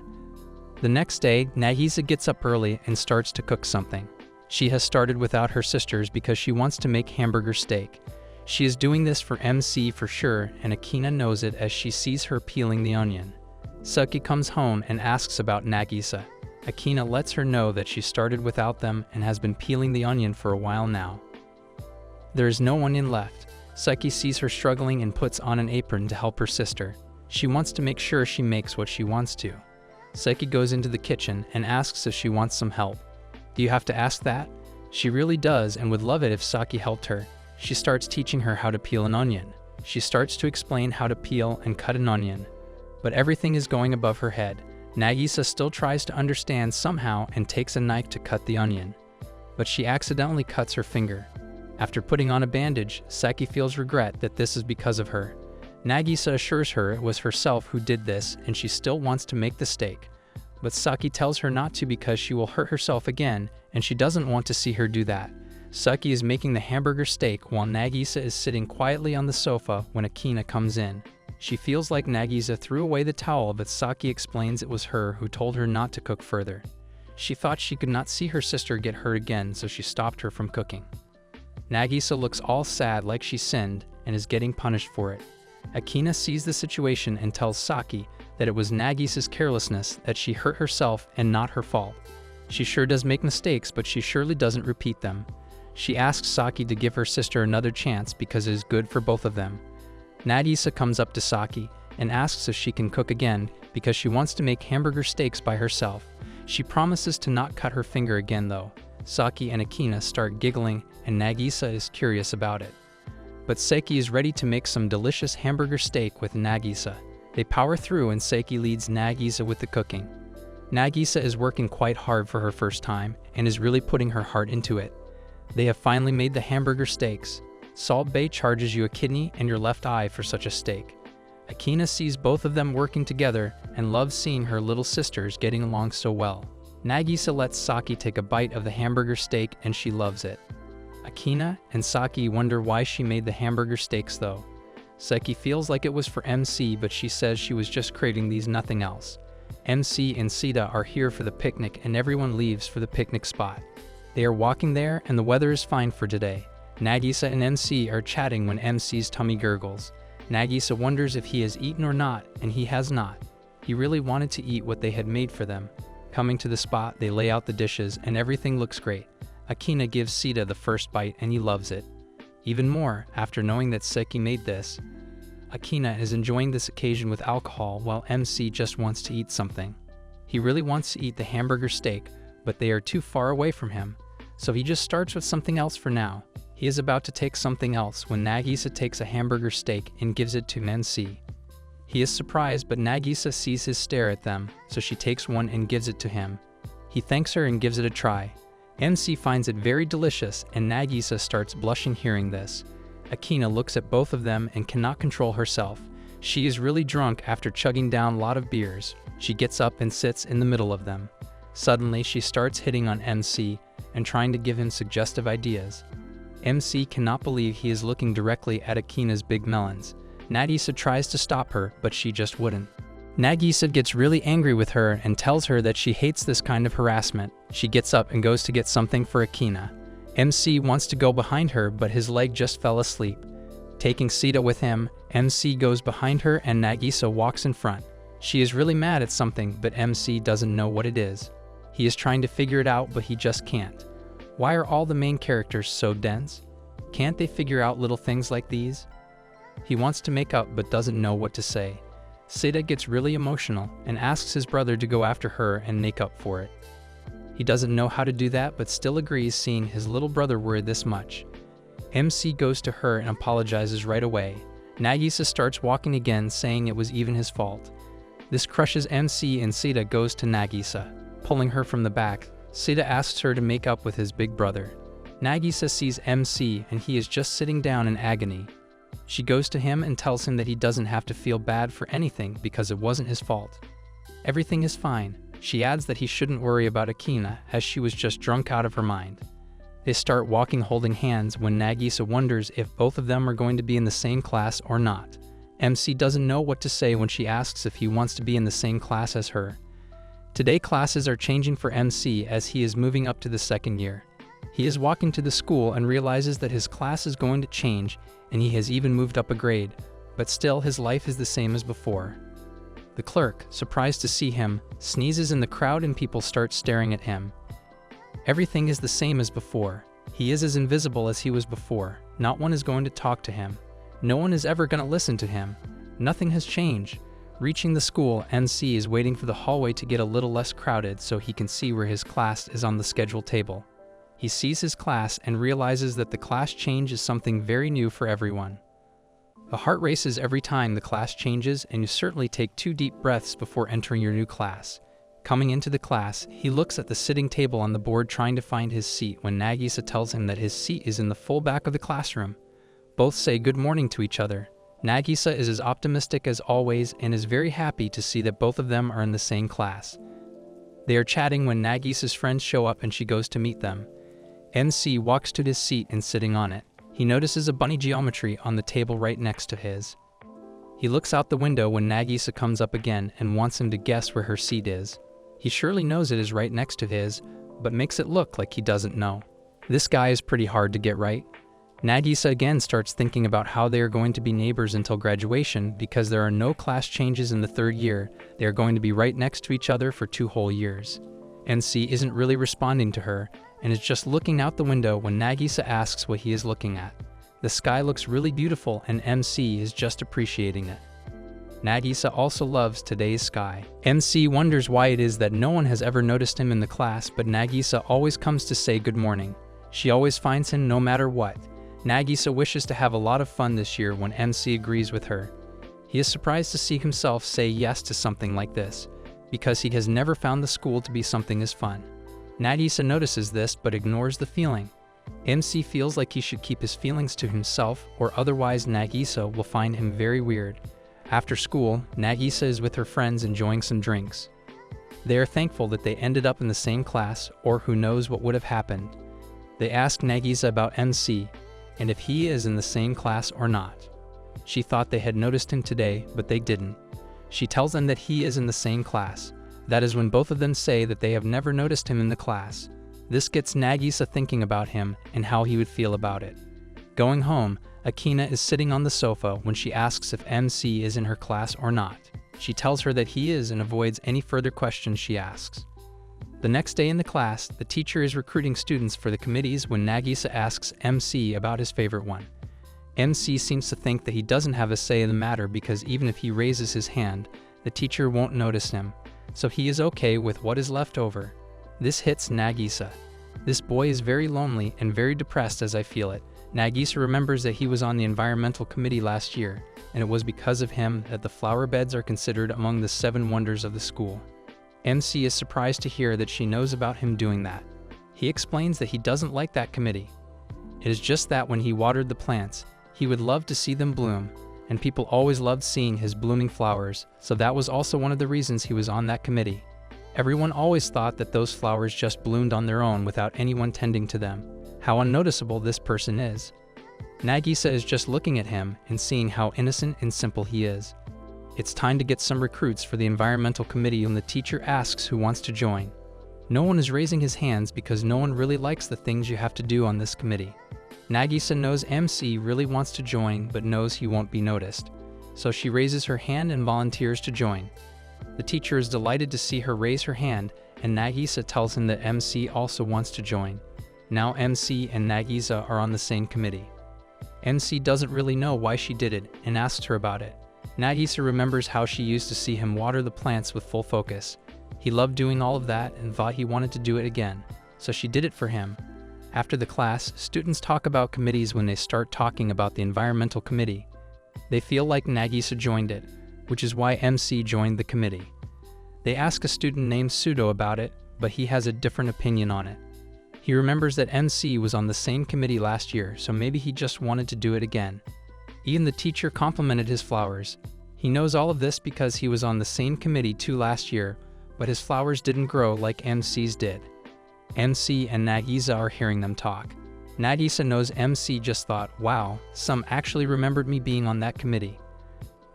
The next day, Nagisa gets up early and starts to cook something. She has started without her sisters because she wants to make hamburger steak. She is doing this for MC for sure, and Akina knows it as she sees her peeling the onion. Saki comes home and asks about Nagisa. Akina lets her know that she started without them and has been peeling the onion for a while now. There is no onion left. Saki sees her struggling and puts on an apron to help her sister. She wants to make sure she makes what she wants to. Saki goes into the kitchen and asks if she wants some help. Do you have to ask that? She really does and would love it if Saki helped her. She starts teaching her how to peel an onion. She starts to explain how to peel and cut an onion. But everything is going above her head. Nagisa still tries to understand somehow and takes a knife to cut the onion. But she accidentally cuts her finger. After putting on a bandage, Saki feels regret that this is because of her. Nagisa assures her it was herself who did this and she still wants to make the steak. But Saki tells her not to because she will hurt herself again and she doesn't want to see her do that. Saki is making the hamburger steak while Nagisa is sitting quietly on the sofa when Akina comes in. She feels like Nagisa threw away the towel, but Saki explains it was her who told her not to cook further. She thought she could not see her sister get hurt again, so she stopped her from cooking. Nagisa looks all sad like she sinned and is getting punished for it. Akina sees the situation and tells Saki that it was Nagisa's carelessness that she hurt herself and not her fault. She sure does make mistakes, but she surely doesn't repeat them. She asks Saki to give her sister another chance because it is good for both of them. Nagisa comes up to Saki and asks if she can cook again because she wants to make hamburger steaks by herself. She promises to not cut her finger again though. Saki and Akina start giggling and Nagisa is curious about it. But Saki is ready to make some delicious hamburger steak with Nagisa. They power through and Saki leads Nagisa with the cooking. Nagisa is working quite hard for her first time and is really putting her heart into it. They have finally made the hamburger steaks. Salt Bae charges you a kidney and your left eye for such a steak. Akina sees both of them working together and loves seeing her little sisters getting along so well. Nagisa lets Saki take a bite of the hamburger steak and she loves it. Akina and Saki wonder why she made the hamburger steaks though. Saki feels like it was for MC, but she says she was just craving these, nothing else. MC and Sita are here for the picnic and everyone leaves for the picnic spot. They are walking there and the weather is fine for today. Nagisa and MC are chatting when MC's tummy gurgles. Nagisa wonders if he has eaten or not, and he has not. He really wanted to eat what they had made for them. Coming to the spot, they lay out the dishes and everything looks great. Akina gives Sita the first bite and he loves it. Even more, after knowing that Saki made this. Akina is enjoying this occasion with alcohol while MC just wants to eat something. He really wants to eat the hamburger steak, but they are too far away from him, so he just starts with something else for now. He is about to take something else when Nagisa takes a hamburger steak and gives it to MC. He is surprised, but Nagisa sees his stare at them, so she takes one and gives it to him. He thanks her and gives it a try. MC finds it very delicious and Nagisa starts blushing hearing this. Akina looks at both of them and cannot control herself. She is really drunk after chugging down a lot of beers. She gets up and sits in the middle of them. Suddenly, she starts hitting on MC and trying to give him suggestive ideas. MC cannot believe he is looking directly at Akina's big melons. Nagisa tries to stop her, but she just wouldn't. Nagisa gets really angry with her and tells her that she hates this kind of harassment. She gets up and goes to get something for Akina. MC wants to go behind her, but his leg just fell asleep. Taking Sita with him, MC goes behind her and Nagisa walks in front. She is really mad at something, but MC doesn't know what it is. He is trying to figure it out, but he just can't. Why are all the main characters so dense? Can't they figure out little things like these? He wants to make up but doesn't know what to say. Sita gets really emotional and asks his brother to go after her and make up for it. He doesn't know how to do that but still agrees seeing his little brother worry this much. MC goes to her and apologizes right away. Nagisa starts walking again saying it was even his fault. This crushes MC and Sita goes to Nagisa. Pulling her from the back, Sita asks her to make up with his big brother. Nagisa sees MC and he is just sitting down in agony. She goes to him and tells him that he doesn't have to feel bad for anything because it wasn't his fault. Everything is fine. She adds that he shouldn't worry about Akina as she was just drunk out of her mind. They start walking holding hands when Nagisa wonders if both of them are going to be in the same class or not. MC doesn't know what to say when she asks if he wants to be in the same class as her. Today classes are changing for MC as he is moving up to the second year. He is walking to the school and realizes that his class is going to change and he has even moved up a grade, but still his life is the same as before. The clerk, surprised to see him, sneezes in the crowd and people start staring at him. Everything is the same as before. He is as invisible as he was before. Not one is going to talk to him. No one is ever going to listen to him. Nothing has changed. Reaching the school, MC is waiting for the hallway to get a little less crowded so he can see where his class is on the schedule table. He sees his class and realizes that the class change is something very new for everyone. The heart races every time the class changes, and you certainly take 2 deep breaths before entering your new class. Coming into the class, he looks at the sitting table on the board trying to find his seat when Nagisa tells him that his seat is in the full back of the classroom. Both say good morning to each other. Nagisa is as optimistic as always and is very happy to see that both of them are in the same class. They are chatting when Nagisa's friends show up and she goes to meet them. MC walks to his seat and sitting on it. He notices a bunny geometry on the table right next to his. He looks out the window when Nagisa comes up again and wants him to guess where her seat is. He surely knows it is right next to his, but makes it look like he doesn't know. This guy is pretty hard to get right. Nagisa again starts thinking about how they are going to be neighbors until graduation because there are no class changes in the 3rd year. They are going to be right next to each other for 2 whole years. NC isn't really responding to her and is just looking out the window when Nagisa asks what he is looking at. The sky looks really beautiful and MC is just appreciating it. Nagisa also loves today's sky. MC wonders why it is that no one has ever noticed him in the class, but Nagisa always comes to say good morning. She always finds him no matter what. Nagisa wishes to have a lot of fun this year when MC agrees with her. He is surprised to see himself say yes to something like this, because he has never found the school to be something as fun. Nagisa notices this but ignores the feeling. MC feels like he should keep his feelings to himself or otherwise Nagisa will find him very weird. After school, Nagisa is with her friends enjoying some drinks. They are thankful that they ended up in the same class or who knows what would have happened. They ask Nagisa about MC and if he is in the same class or not. She thought they had noticed him today, but they didn't. She tells them that he is in the same class. That is when both of them say that they have never noticed him in the class. This gets Nagisa thinking about him and how he would feel about it. Going home, Akina is sitting on the sofa when she asks if MC is in her class or not. She tells her that he is and avoids any further questions she asks. The next day in the class, the teacher is recruiting students for the committees when Nagisa asks MC about his favorite one. MC seems to think that he doesn't have a say in the matter because even if he raises his hand, the teacher won't notice him, so he is okay with what is left over. This hits Nagisa. This boy is very lonely and very depressed as I feel it. Nagisa remembers that he was on the environmental committee last year, and it was because of him that the flower beds are considered among the 7 wonders of the school. MC is surprised to hear that she knows about him doing that. He explains that he doesn't like that committee. It is just that when he watered the plants, he would love to see them bloom, and people always loved seeing his blooming flowers, so that was also one of the reasons he was on that committee. Everyone always thought that those flowers just bloomed on their own without anyone tending to them. How unnoticeable this person is. Nagisa is just looking at him and seeing how innocent and simple he is. It's time to get some recruits for the environmental committee when the teacher asks who wants to join. No one is raising his hands because no one really likes the things you have to do on this committee. Nagisa knows MC really wants to join but knows he won't be noticed, so she raises her hand and volunteers to join. The teacher is delighted to see her raise her hand, and Nagisa tells him that MC also wants to join. Now MC and Nagisa are on the same committee. MC doesn't really know why she did it and asks her about it. Nagisa remembers how she used to see him water the plants with full focus. He loved doing all of that and thought he wanted to do it again, so she did it for him. After the class, students talk about committees when they start talking about the environmental committee. They feel like Nagisa joined it, which is why MC joined the committee. They ask a student named Pseudo about it, but he has a different opinion on it. He remembers that MC was on the same committee last year, so maybe he just wanted to do it again. Even the teacher complimented his flowers. He knows all of this because he was on the same committee too last year, but his flowers didn't grow like MC's did. MC and Nagisa are hearing them talk. Nagisa knows MC just thought, wow, some actually remembered me being on that committee.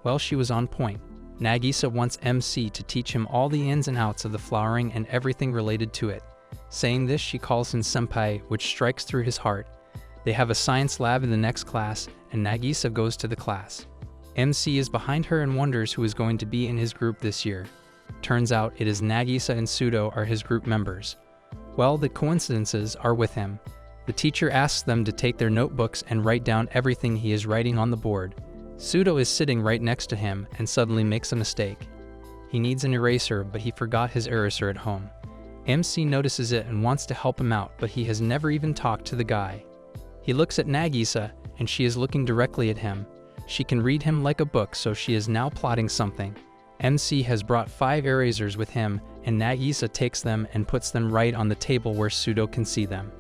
Well, she was on point. Nagisa wants MC to teach him all the ins and outs of the flowering and everything related to it. Saying this, she calls him senpai, which strikes through his heart. They have a science lab in the next class, and Nagisa goes to the class. MC is behind her and wonders who is going to be in his group this year. Turns out it is Nagisa and Pseudo are his group members. Well, the coincidences are with him. The teacher asks them to take their notebooks and write down everything he is writing on the board. Pseudo is sitting right next to him and suddenly makes a mistake. He needs an eraser, but he forgot his eraser at home. MC notices it and wants to help him out, but he has never even talked to the guy. He looks at Nagisa, and she is looking directly at him. She can read him like a book, so she is now plotting something. MC has brought 5 erasers with him, and Nagisa takes them and puts them right on the table where Pseudo can see them.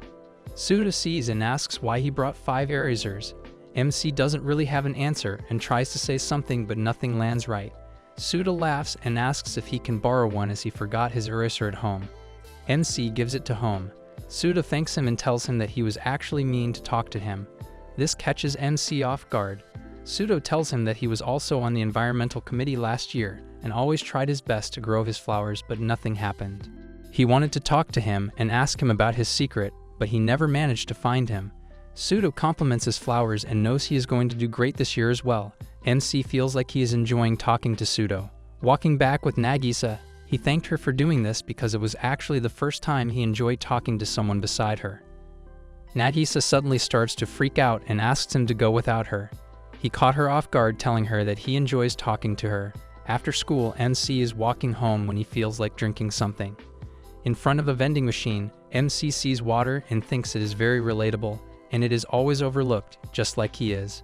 Pseudo sees and asks why he brought 5 erasers. MC doesn't really have an answer and tries to say something, but nothing lands right. Pseudo laughs and asks if he can borrow one as he forgot his eraser at home. MC gives it to home. Pseudo thanks him and tells him that he was actually mean to talk to him. This catches MC off guard. Pseudo tells him that he was also on the environmental committee last year and always tried his best to grow his flowers, but nothing happened. He wanted to talk to him and ask him about his secret, but he never managed to find him. Pseudo compliments his flowers and knows he is going to do great this year as well. MC feels like he is enjoying talking to Pseudo. Walking back with Nagisa, he thanked her for doing this because it was actually the first time he enjoyed talking to someone beside her. Nagisa suddenly starts to freak out and asks him to go without her. He caught her off guard, telling her that he enjoys talking to her. After school, MC is walking home when he feels like drinking something. In front of a vending machine, MC sees water and thinks it is very relatable, and it is always overlooked, just like he is.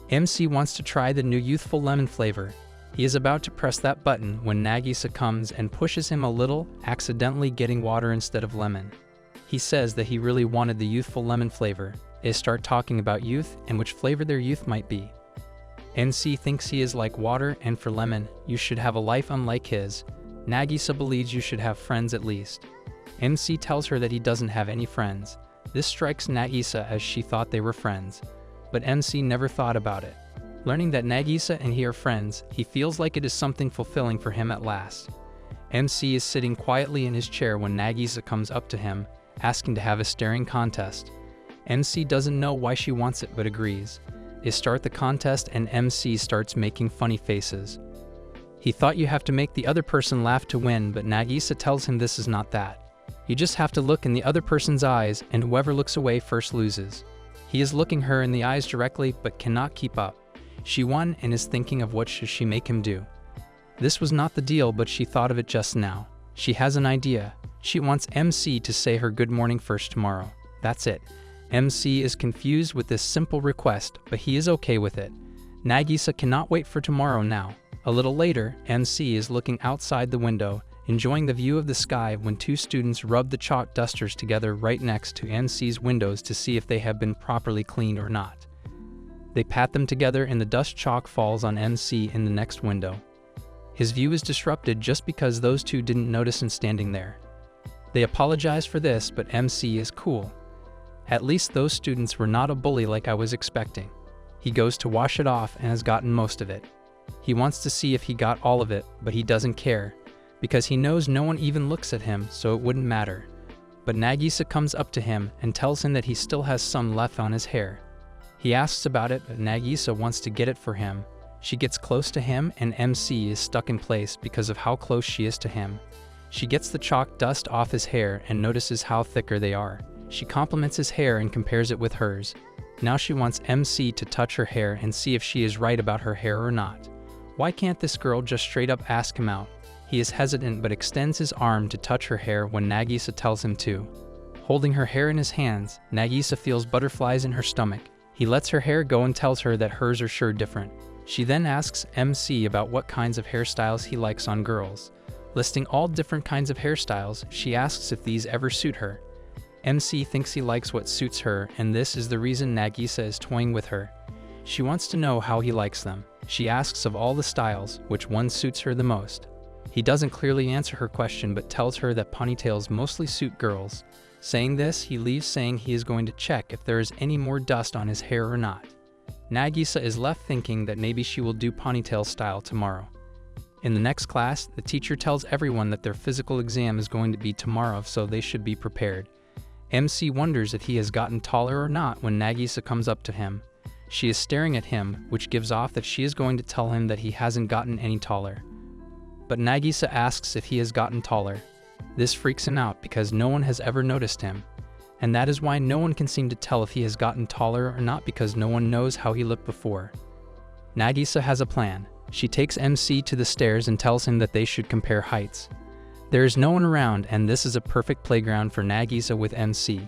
MC wants to try the new youthful lemon flavor. He is about to press that button when Nagisa comes and pushes him a little, accidentally getting water instead of lemon. He says that he really wanted the youthful lemon flavor. They start talking about youth and which flavor their youth might be. MC thinks he is like water, and for lemon, you should have a life unlike his. Nagisa believes you should have friends at least. MC tells her that he doesn't have any friends. This strikes Nagisa as she thought they were friends. But MC never thought about it. Learning that Nagisa and he are friends, he feels like it is something fulfilling for him at last. MC is sitting quietly in his chair when Nagisa comes up to him, asking to have a staring contest. MC doesn't know why she wants it but agrees. They start the contest and MC starts making funny faces. He thought you have to make the other person laugh to win, but Nagisa tells him this is not that. You just have to look in the other person's eyes, and whoever looks away first loses. He is looking her in the eyes directly but cannot keep up. She won and is thinking of what should she make him do. This was not the deal, but she thought of it just now. She has an idea. She wants MC to say her good morning first tomorrow. That's it. MC is confused with this simple request, but he is okay with it. Nagisa cannot wait for tomorrow now. A little later, MC is looking outside the window, enjoying the view of the sky when 2 students rub the chalk dusters together right next to MC's windows to see if they have been properly cleaned or not. They pat them together and the dust chalk falls on MC in the next window. His view is disrupted just because those 2 didn't notice him standing there. They apologize for this, but MC is cool. At least those students were not a bully like I was expecting. He goes to wash it off and has gotten most of it. He wants to see if he got all of it, but he doesn't care, because he knows no one even looks at him, so it wouldn't matter. But Nagisa comes up to him and tells him that he still has some left on his hair. He asks about it, but Nagisa wants to get it for him. She gets close to him and MC is stuck in place because of how close she is to him. She gets the chalk dust off his hair and notices how thicker they are. She compliments his hair and compares it with hers. Now she wants MC to touch her hair and see if she is right about her hair or not. Why can't this girl just straight up ask him out? He is hesitant but extends his arm to touch her hair when Nagisa tells him to. Holding her hair in his hands, Nagisa feels butterflies in her stomach. He lets her hair go and tells her that hers are sure different. She then asks MC about what kinds of hairstyles he likes on girls. Listing all different kinds of hairstyles, she asks if these ever suit her. MC thinks he likes what suits her, and this is the reason Nagisa is toying with her. She wants to know how he likes them. She asks of all the styles, which one suits her the most. He doesn't clearly answer her question but tells her that ponytails mostly suit girls. Saying this, he leaves saying he is going to check if there is any more dust on his hair or not. Nagisa is left thinking that maybe she will do ponytail style tomorrow. In the next class, the teacher tells everyone that their physical exam is going to be tomorrow, so they should be prepared. MC wonders if he has gotten taller or not when Nagisa comes up to him. She is staring at him, which gives off that she is going to tell him that he hasn't gotten any taller. But Nagisa asks if he has gotten taller. This freaks him out because no one has ever noticed him. And that is why no one can seem to tell if he has gotten taller or not, because no one knows how he looked before. Nagisa has a plan. She takes MC to the stairs and tells him that they should compare heights. There is no one around, and this is a perfect playground for Nagisa with MC.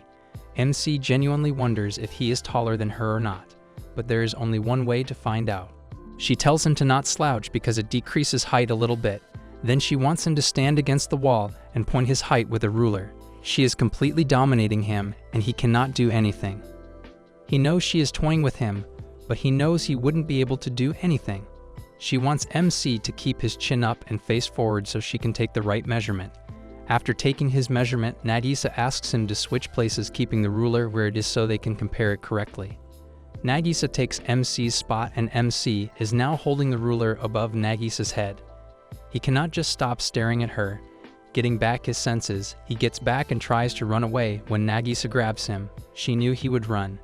MC genuinely wonders if he is taller than her or not, but there is only one way to find out. She tells him to not slouch because it decreases height a little bit. Then she wants him to stand against the wall and point his height with a ruler. She is completely dominating him, and he cannot do anything. He knows she is toying with him, but he knows he wouldn't be able to do anything. She wants MC to keep his chin up and face forward so she can take the right measurement. After taking his measurement, Nagisa asks him to switch places, keeping the ruler where it is so they can compare it correctly. Nagisa takes MC's spot, and MC is now holding the ruler above Nagisa's head. He cannot just stop staring at her. Getting back his senses, he gets back and tries to run away when Nagisa grabs him. She knew he would run.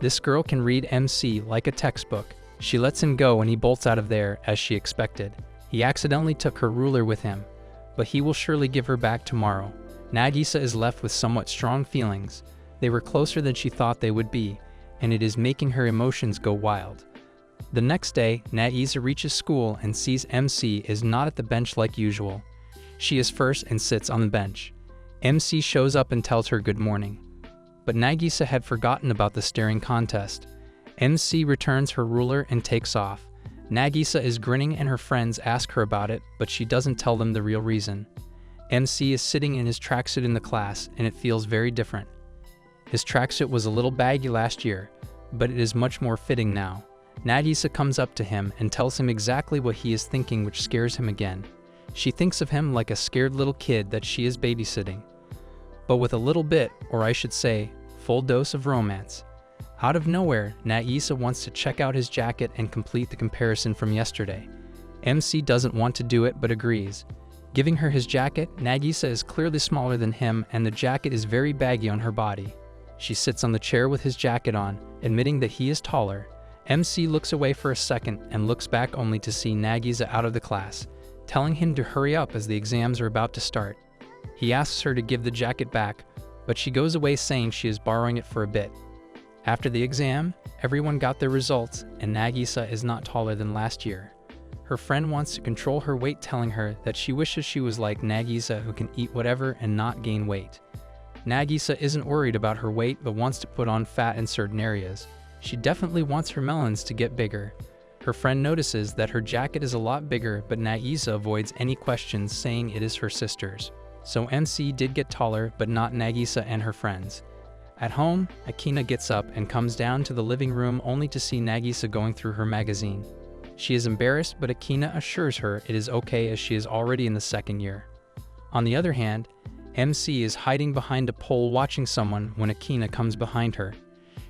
This girl can read MC like a textbook. She lets him go and he bolts out of there as she expected. He accidentally took her ruler with him, but he will surely give her back tomorrow. Nagisa is left with somewhat strong feelings. They were closer than she thought they would be, and it is making her emotions go wild. The next day, Nagisa reaches school and sees MC is not at the bench like usual. She is first and sits on the bench. MC shows up and tells her good morning. But Nagisa had forgotten about the staring contest. MC returns her ruler and takes off. Nagisa is grinning and her friends ask her about it, but she doesn't tell them the real reason. MC is sitting in his tracksuit in the class, and it feels very different. His tracksuit was a little baggy last year, but it is much more fitting now. Nagisa comes up to him and tells him exactly what he is thinking, which scares him again. She thinks of him like a scared little kid that she is babysitting, but with a little bit, or I should say, full dose of romance. Out of nowhere, Nagisa wants to check out his jacket and complete the comparison from yesterday. MC doesn't want to do it but agrees. Giving her his jacket, Nagisa is clearly smaller than him and the jacket is very baggy on her body. She sits on the chair with his jacket on, admitting that he is taller. MC looks away for a second and looks back only to see Nagisa out of the class, telling him to hurry up as the exams are about to start. He asks her to give the jacket back, but she goes away saying she is borrowing it for a bit. After the exam, everyone got their results, and Nagisa is not taller than last year. Her friend wants to control her weight, telling her that she wishes she was like Nagisa, who can eat whatever and not gain weight. Nagisa isn't worried about her weight but wants to put on fat in certain areas. She definitely wants her melons to get bigger. Her friend notices that her jacket is a lot bigger, but Nagisa avoids any questions, saying it is her sister's. So MC did get taller, but not Nagisa and her friends. At home, Akina gets up and comes down to the living room only to see Nagisa going through her magazine. She is embarrassed, but Akina assures her it is okay as she is already in the second year. On the other hand, MC is hiding behind a pole watching someone when Akina comes behind her.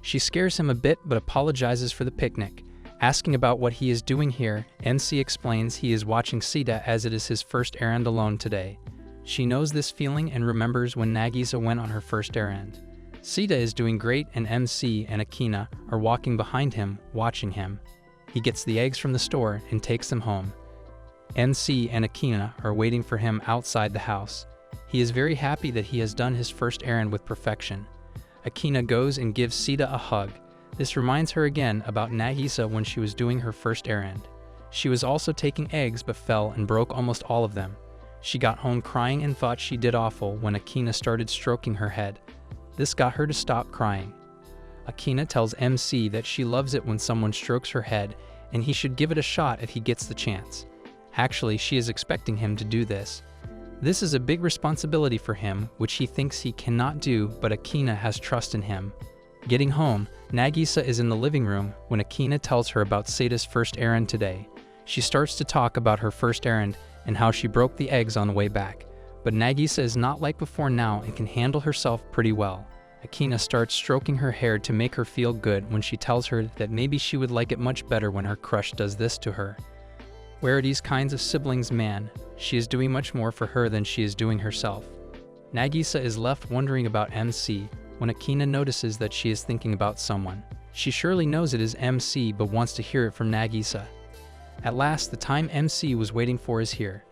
She scares him a bit but apologizes for the picnic. Asking about what he is doing here, MC explains he is watching Sita as it is his first errand alone today. She knows this feeling and remembers when Nagisa went on her first errand. Sita is doing great and MC and Akina are walking behind him, watching him. He gets the eggs from the store and takes them home. MC and Akina are waiting for him outside the house. He is very happy that he has done his first errand with perfection. Akina goes and gives Sita a hug. This reminds her again about Nagisa when she was doing her first errand. She was also taking eggs but fell and broke almost all of them. She got home crying and thought she did awful when Akina started stroking her head. This got her to stop crying. Akina tells MC that she loves it when someone strokes her head and he should give it a shot if he gets the chance. Actually, she is expecting him to do this. This is a big responsibility for him, which he thinks he cannot do, but Akina has trust in him. Getting home, Nagisa is in the living room when Akina tells her about Sada's first errand today. She starts to talk about her first errand and how she broke the eggs on the way back. But Nagisa is not like before now and can handle herself pretty well. Akina starts stroking her hair to make her feel good when she tells her that maybe she would like it much better when her crush does this to her. Where are these kinds of siblings, man? She is doing much more for her than she is doing herself. Nagisa is left wondering about MC when Akina notices that she is thinking about someone. She surely knows it is MC but wants to hear it from Nagisa. At last, the time MC was waiting for is here.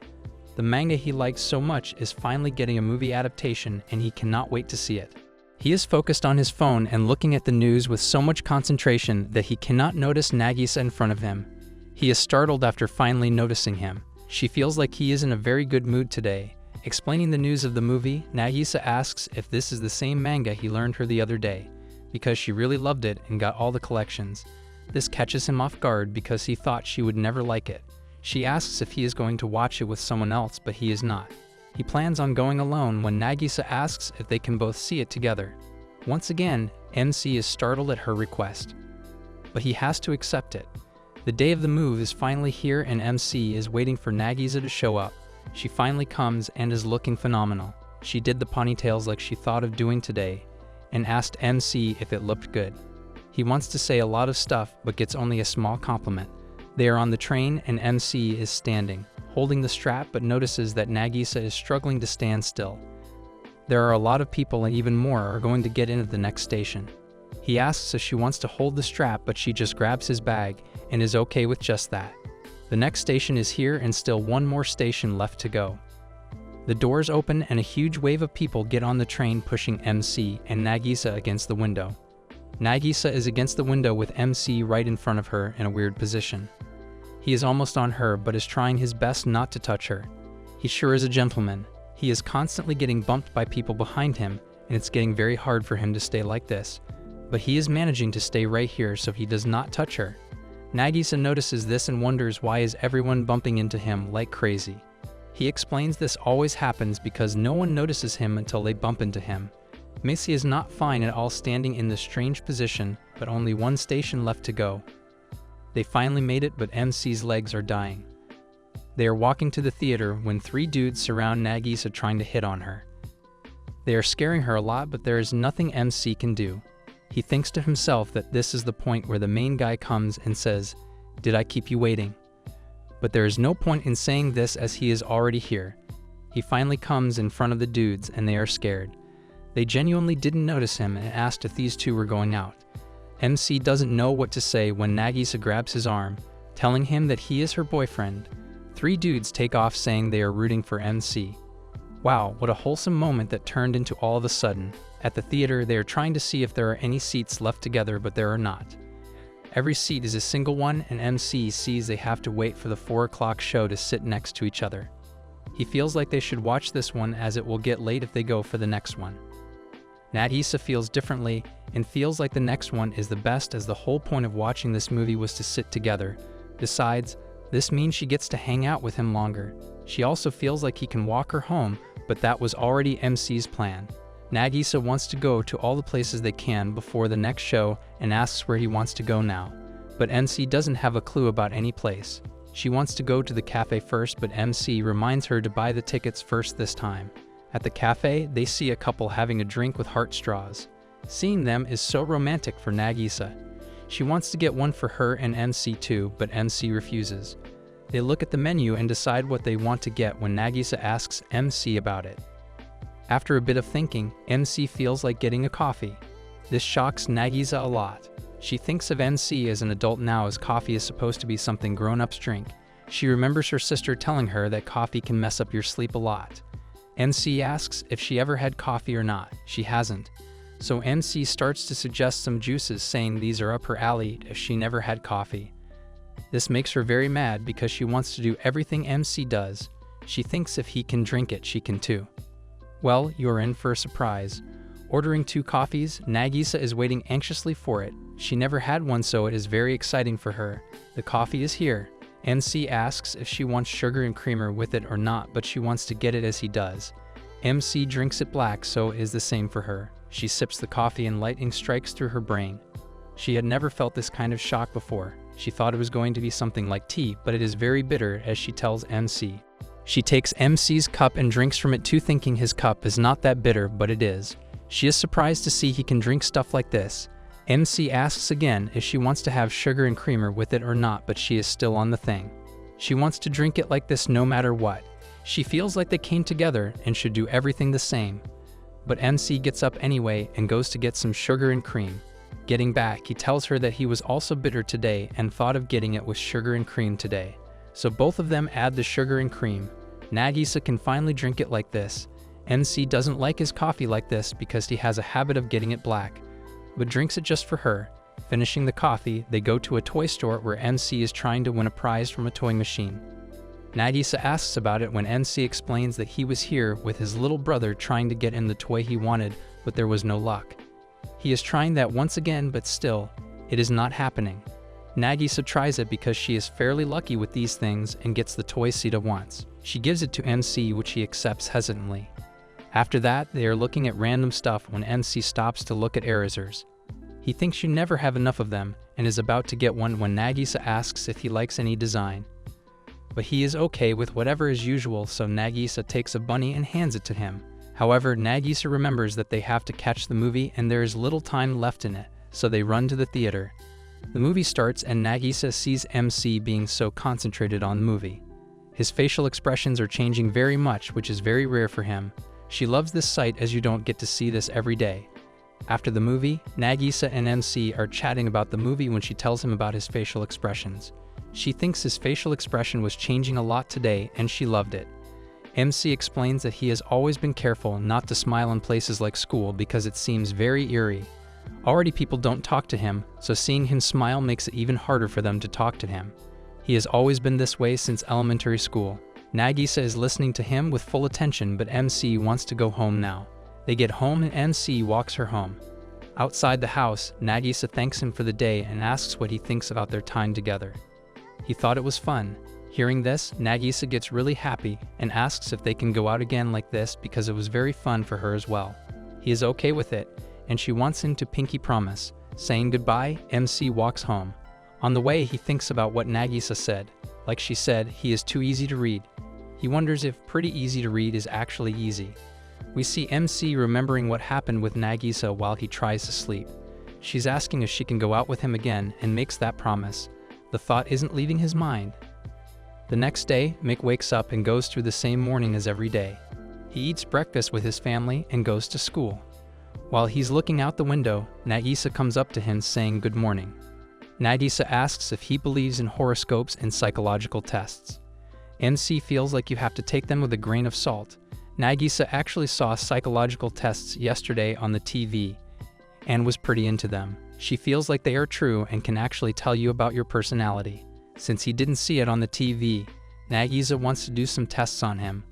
The manga he likes so much is finally getting a movie adaptation and he cannot wait to see it. He is focused on his phone and looking at the news with so much concentration that he cannot notice Nagisa in front of him. He is startled after finally noticing him. She feels like he is in a very good mood today. Explaining the news of the movie, Nagisa asks if this is the same manga he learned her the other day, because she really loved it and got all the collections. This catches him off guard because he thought she would never like it. She asks if he is going to watch it with someone else, but he is not. He plans on going alone when Nagisa asks if they can both see it together. Once again, MC is startled at her request, but he has to accept it. The day of the move is finally here and MC is waiting for Nagisa to show up. She finally comes and is looking phenomenal. She did the ponytails like she thought of doing today and asked MC if it looked good. He wants to say a lot of stuff but gets only a small compliment. They are on the train and MC is standing, holding the strap, but notices that Nagisa is struggling to stand still. There are a lot of people and even more are going to get in at the next station. He asks if she wants to hold the strap, but she just grabs his bag and is okay with just that. The next station is here and still one more station left to go. The doors open and a huge wave of people get on the train, pushing MC and Nagisa against the window. Nagisa is against the window with MC right in front of her in a weird position. He is almost on her but is trying his best not to touch her. He sure is a gentleman. He is constantly getting bumped by people behind him and it's getting very hard for him to stay like this. But he is managing to stay right here so he does not touch her. Nagisa notices this and wonders why is everyone bumping into him like crazy. He explains this always happens because no one notices him until they bump into him. Macy is not fine at all standing in this strange position, but only one station left to go. They finally made it, but MC's legs are dying. They are walking to the theater when three dudes surround Nagisa trying to hit on her. They are scaring her a lot, but there is nothing MC can do. He thinks to himself that this is the point where the main guy comes and says, "Did I keep you waiting?" But there is no point in saying this as he is already here. He finally comes in front of the dudes and they are scared. They genuinely didn't notice him and asked if these two were going out. MC doesn't know what to say when Nagisa grabs his arm, telling him that he is her boyfriend. Three dudes take off saying they are rooting for MC. Wow, what a wholesome moment that turned into all of a sudden. At the theater, they are trying to see if there are any seats left together, but there are not. Every seat is a single one, and MC sees they have to wait for the 4 o'clock show to sit next to each other. He feels like they should watch this one as it will get late if they go for the next one. Nagisa feels differently and feels like the next one is the best as the whole point of watching this movie was to sit together. Besides, this means she gets to hang out with him longer. She also feels like he can walk her home, but that was already MC's plan. Nagisa wants to go to all the places they can before the next show and asks where he wants to go now. But MC doesn't have a clue about any place. She wants to go to the cafe first, but MC reminds her to buy the tickets first this time. At the cafe, they see a couple having a drink with heart straws. Seeing them is so romantic for Nagisa. She wants to get one for her and MC too, but MC refuses. They look at the menu and decide what they want to get when Nagisa asks MC about it. After a bit of thinking, MC feels like getting a coffee. This shocks Nagisa a lot. She thinks of MC as an adult now, as coffee is supposed to be something grown-ups drink. She remembers her sister telling her that coffee can mess up your sleep a lot. MC asks if she ever had coffee or not. She hasn't. So MC starts to suggest some juices, saying these are up her alley if she never had coffee. This makes her very mad because she wants to do everything MC does. She thinks if he can drink it, she can too. Well, you're in for a surprise. Ordering 2 coffees, Nagisa is waiting anxiously for it. She never had one, so it is very exciting for her. The coffee is here. MC asks if she wants sugar and creamer with it or not, but she wants to get it as he does. MC drinks it black, so it is the same for her. She sips the coffee and lightning strikes through her brain. She had never felt this kind of shock before. She thought it was going to be something like tea, but it is very bitter, as she tells MC. She takes MC's cup and drinks from it too, thinking his cup is not that bitter, but it is. She is surprised to see he can drink stuff like this. MC asks again if she wants to have sugar and creamer with it or not, but she is still on the thing. She wants to drink it like this no matter what. She feels like they came together and should do everything the same. But MC gets up anyway and goes to get some sugar and cream. Getting back, he tells her that he was also bitter today and thought of getting it with sugar and cream today. So both of them add the sugar and cream. Nagisa can finally drink it like this. MC doesn't like his coffee like this because he has a habit of getting it black, but drinks it just for her. Finishing the coffee, they go to a toy store where MC is trying to win a prize from a toy machine. Nagisa asks about it when MC explains that he was here with his little brother trying to get him the toy he wanted, but there was no luck. He is trying that once again, but still, it is not happening. Nagisa tries it because she is fairly lucky with these things and gets the toy Sita wants. She gives it to MC, which he accepts hesitantly. After that, they are looking at random stuff when MC stops to look at erasers. He thinks you never have enough of them and is about to get one when Nagisa asks if he likes any design. But he is okay with whatever is usual, so Nagisa takes a bunny and hands it to him. However, Nagisa remembers that they have to catch the movie and there is little time left in it, so they run to the theater. The movie starts and Nagisa sees MC being so concentrated on the movie. His facial expressions are changing very much, which is very rare for him. She loves this sight as you don't get to see this every day. After the movie, Nagisa and MC are chatting about the movie when she tells him about his facial expressions. She thinks his facial expression was changing a lot today and she loved it. MC explains that he has always been careful not to smile in places like school because it seems very eerie. Already people don't talk to him, so seeing him smile makes it even harder for them to talk to him. He has always been this way since elementary school. Nagisa is listening to him with full attention, but MC wants to go home now. They get home and MC walks her home. Outside the house, Nagisa thanks him for the day and asks what he thinks about their time together. He thought it was fun. Hearing this, Nagisa gets really happy and asks if they can go out again like this because it was very fun for her as well. He is okay with it, and she wants him to pinky promise. Saying goodbye, MC walks home. On the way, he thinks about what Nagisa said. Like she said, he is too easy to read. He wonders if pretty easy to read is actually easy. We see MC remembering what happened with Nagisa while he tries to sleep. She's asking if she can go out with him again and makes that promise. The thought isn't leaving his mind. The next day, Mick wakes up and goes through the same morning as every day. He eats breakfast with his family and goes to school. While he's looking out the window, Nagisa comes up to him saying good morning. Nagisa asks if he believes in horoscopes and psychological tests. MC feels like you have to take them with a grain of salt. Nagisa actually saw psychological tests yesterday on the TV and was pretty into them. She feels like they are true and can actually tell you about your personality. Since he didn't see it on the TV, Nagisa wants to do some tests on him.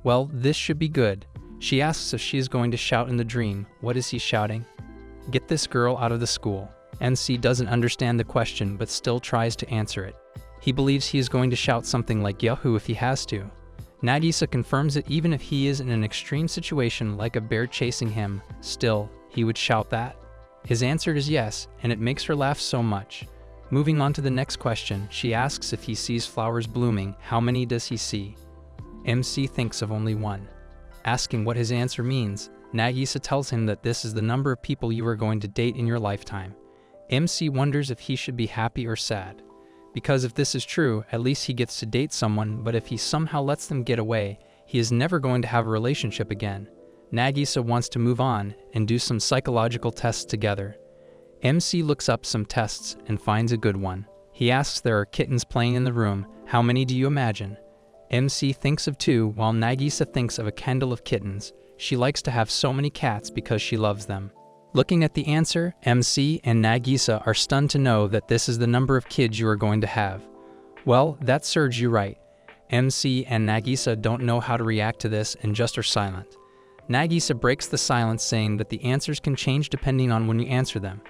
Well, this should be good. She asks if she is going to shout in the dream. What is he shouting? Get this girl out of the school. MC doesn't understand the question but still tries to answer it. He believes he is going to shout something like Yahoo if he has to. Nagisa confirms that even if he is in an extreme situation like a bear chasing him, still, he would shout that. His answer is yes, and it makes her laugh so much. Moving on to the next question, she asks if he sees flowers blooming, how many does he see? MC thinks of only one. Asking what his answer means, Nagisa tells him that this is the number of people you are going to date in your lifetime. MC wonders if he should be happy or sad. Because if this is true, at least he gets to date someone, but if he somehow lets them get away, he is never going to have a relationship again. Nagisa wants to move on and do some psychological tests together. MC looks up some tests and finds a good one. He asks there are kittens playing in the room, how many do you imagine? MC thinks of 2 while Nagisa thinks of a candle of kittens. She likes to have so many cats because she loves them. Looking at the answer, MC and Nagisa are stunned to know that this is the number of kids you are going to have. Well, that serves you right. MC and Nagisa don't know how to react to this and just are silent. Nagisa breaks the silence saying that the answers can change depending on when you answer them.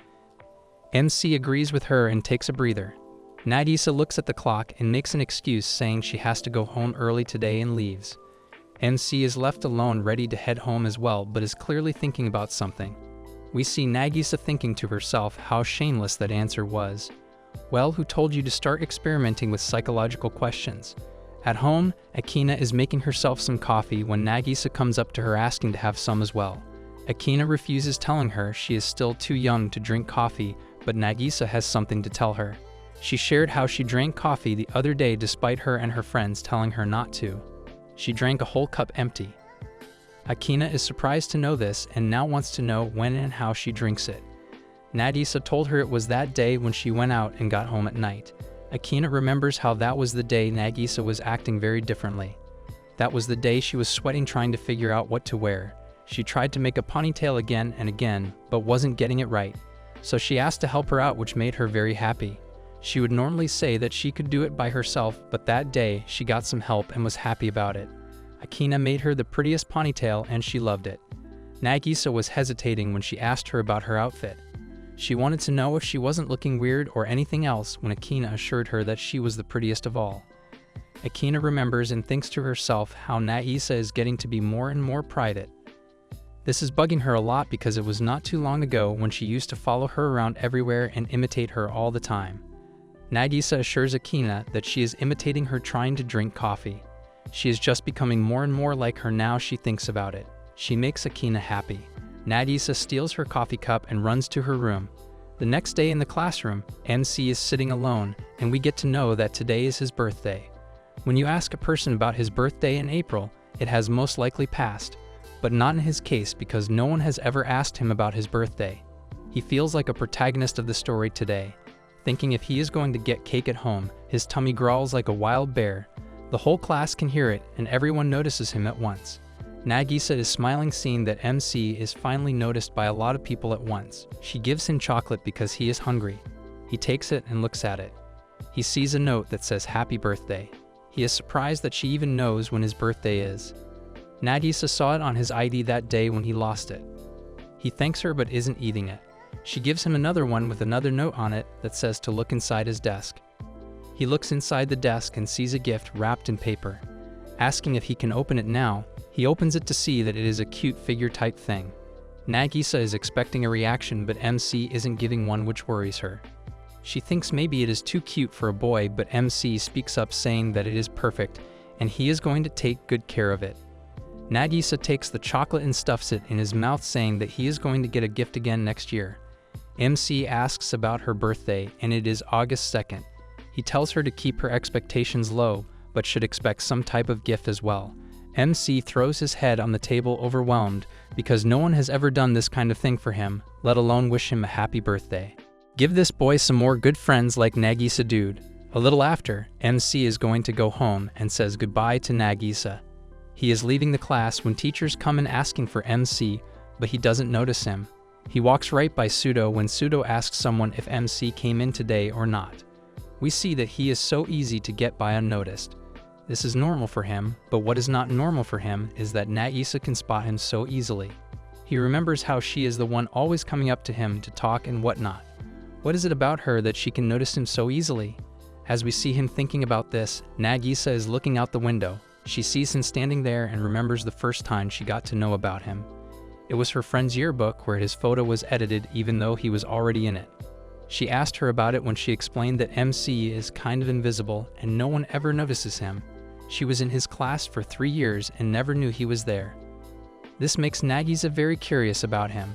MC agrees with her and takes a breather. Nagisa looks at the clock and makes an excuse saying she has to go home early today and leaves. MC is left alone ready to head home as well, but is clearly thinking about something. We see Nagisa thinking to herself how shameless that answer was. Well, who told you to start experimenting with psychological questions? At home, Akina is making herself some coffee when Nagisa comes up to her asking to have some as well. Akina refuses, telling her she is still too young to drink coffee, but Nagisa has something to tell her. She shared how she drank coffee the other day despite her and her friends telling her not to. She drank a whole cup empty. Akina is surprised to know this and now wants to know when and how she drinks it. Nagisa told her it was that day when she went out and got home at night. Akina remembers how that was the day Nagisa was acting very differently. That was the day she was sweating trying to figure out what to wear. She tried to make a ponytail again and again, but wasn't getting it right. So she asked to help her out, which made her very happy. She would normally say that she could do it by herself, but that day she got some help and was happy about it. Akina made her the prettiest ponytail and she loved it. Nagisa was hesitating when she asked her about her outfit. She wanted to know if she wasn't looking weird or anything else when Akina assured her that she was the prettiest of all. Akina remembers and thinks to herself how Nagisa is getting to be more and more prided. This is bugging her a lot because it was not too long ago when she used to follow her around everywhere and imitate her all the time. Nagisa assures Akina that she is imitating her trying to drink coffee. She is just becoming more and more like her now she thinks about it. She makes Akina happy. Nagisa steals her coffee cup and runs to her room. The next day in the classroom, MC is sitting alone, and we get to know that today is his birthday. When you ask a person about his birthday in April, it has most likely passed, but not in his case because no one has ever asked him about his birthday. He feels like a protagonist of the story today. Thinking if he is going to get cake at home, his tummy growls like a wild bear. The whole class can hear it, and everyone notices him at once. Nagisa is smiling, seeing that MC is finally noticed by a lot of people at once. She gives him chocolate because he is hungry. He takes it and looks at it. He sees a note that says happy birthday. He is surprised that she even knows when his birthday is. Nagisa saw it on his ID that day when he lost it. He thanks her but isn't eating it. She gives him another one with another note on it that says to look inside his desk. He looks inside the desk and sees a gift wrapped in paper. Asking if he can open it now, he opens it to see that it is a cute figure type thing. Nagisa is expecting a reaction, but MC isn't giving one, which worries her. She thinks maybe it is too cute for a boy, but MC speaks up saying that it is perfect and he is going to take good care of it. Nagisa takes the chocolate and stuffs it in his mouth, saying that he is going to get a gift again next year. MC asks about her birthday, and it is August 2nd. He tells her to keep her expectations low, but should expect some type of gift as well. MC throws his head on the table, overwhelmed, because no one has ever done this kind of thing for him, let alone wish him a happy birthday. Give this boy some more good friends like Nagisa, dude. A little after, MC is going to go home and says goodbye to Nagisa. He is leaving the class when teachers come in asking for MC, but he doesn't notice him. He walks right by Pseudo when Pseudo asks someone if MC came in today or not. We see that he is so easy to get by unnoticed. This is normal for him, but what is not normal for him is that Nagisa can spot him so easily. He remembers how she is the one always coming up to him to talk and whatnot. What is it about her that she can notice him so easily? As we see him thinking about this, Nagisa is looking out the window. She sees him standing there and remembers the first time she got to know about him. It was her friend's yearbook where his photo was edited even though he was already in it. She asked her about it when she explained that MC is kind of invisible and no one ever notices him. She was in his class for 3 years and never knew he was there. This makes Nagisa very curious about him.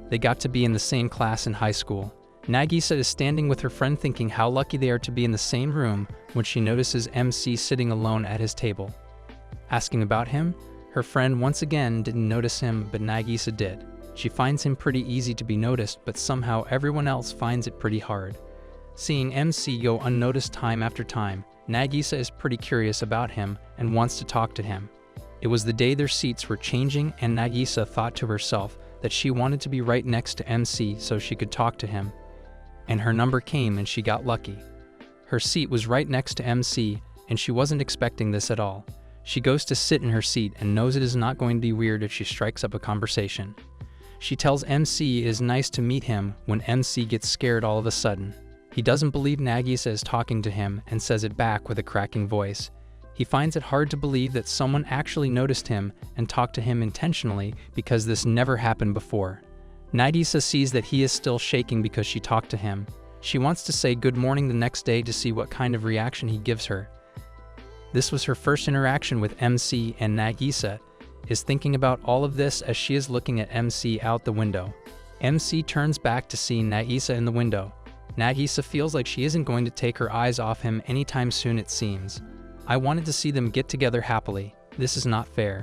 They got to be in the same class in high school. Nagisa is standing with her friend thinking how lucky they are to be in the same room when she notices MC sitting alone at his table. Asking about him, her friend once again didn't notice him, but Nagisa did. She finds him pretty easy to be noticed, but somehow everyone else finds it pretty hard. Seeing MC go unnoticed time after time, Nagisa is pretty curious about him and wants to talk to him. It was the day their seats were changing, and Nagisa thought to herself that she wanted to be right next to MC so she could talk to him. And her number came and she got lucky. Her seat was right next to MC, and she wasn't expecting this at all. She goes to sit in her seat and knows it is not going to be weird if she strikes up a conversation. She tells MC it is nice to meet him when MC gets scared all of a sudden. He He doesn't believe Nagisa is talking to him and says it back with a cracking voice. He finds it hard to believe that someone actually noticed him and talked to him intentionally because this never happened before. Nagisa sees that he is still shaking because she talked to him. She wants to say good morning the next day to see what kind of reaction he gives her. This was her first interaction with MC, and Nagisa is thinking about all of this as she is looking at MC out the window. MC turns back to see Nagisa in the window. Nagisa feels like she isn't going to take her eyes off him anytime soon, it seems. I wanted to see them get together happily. This is not fair.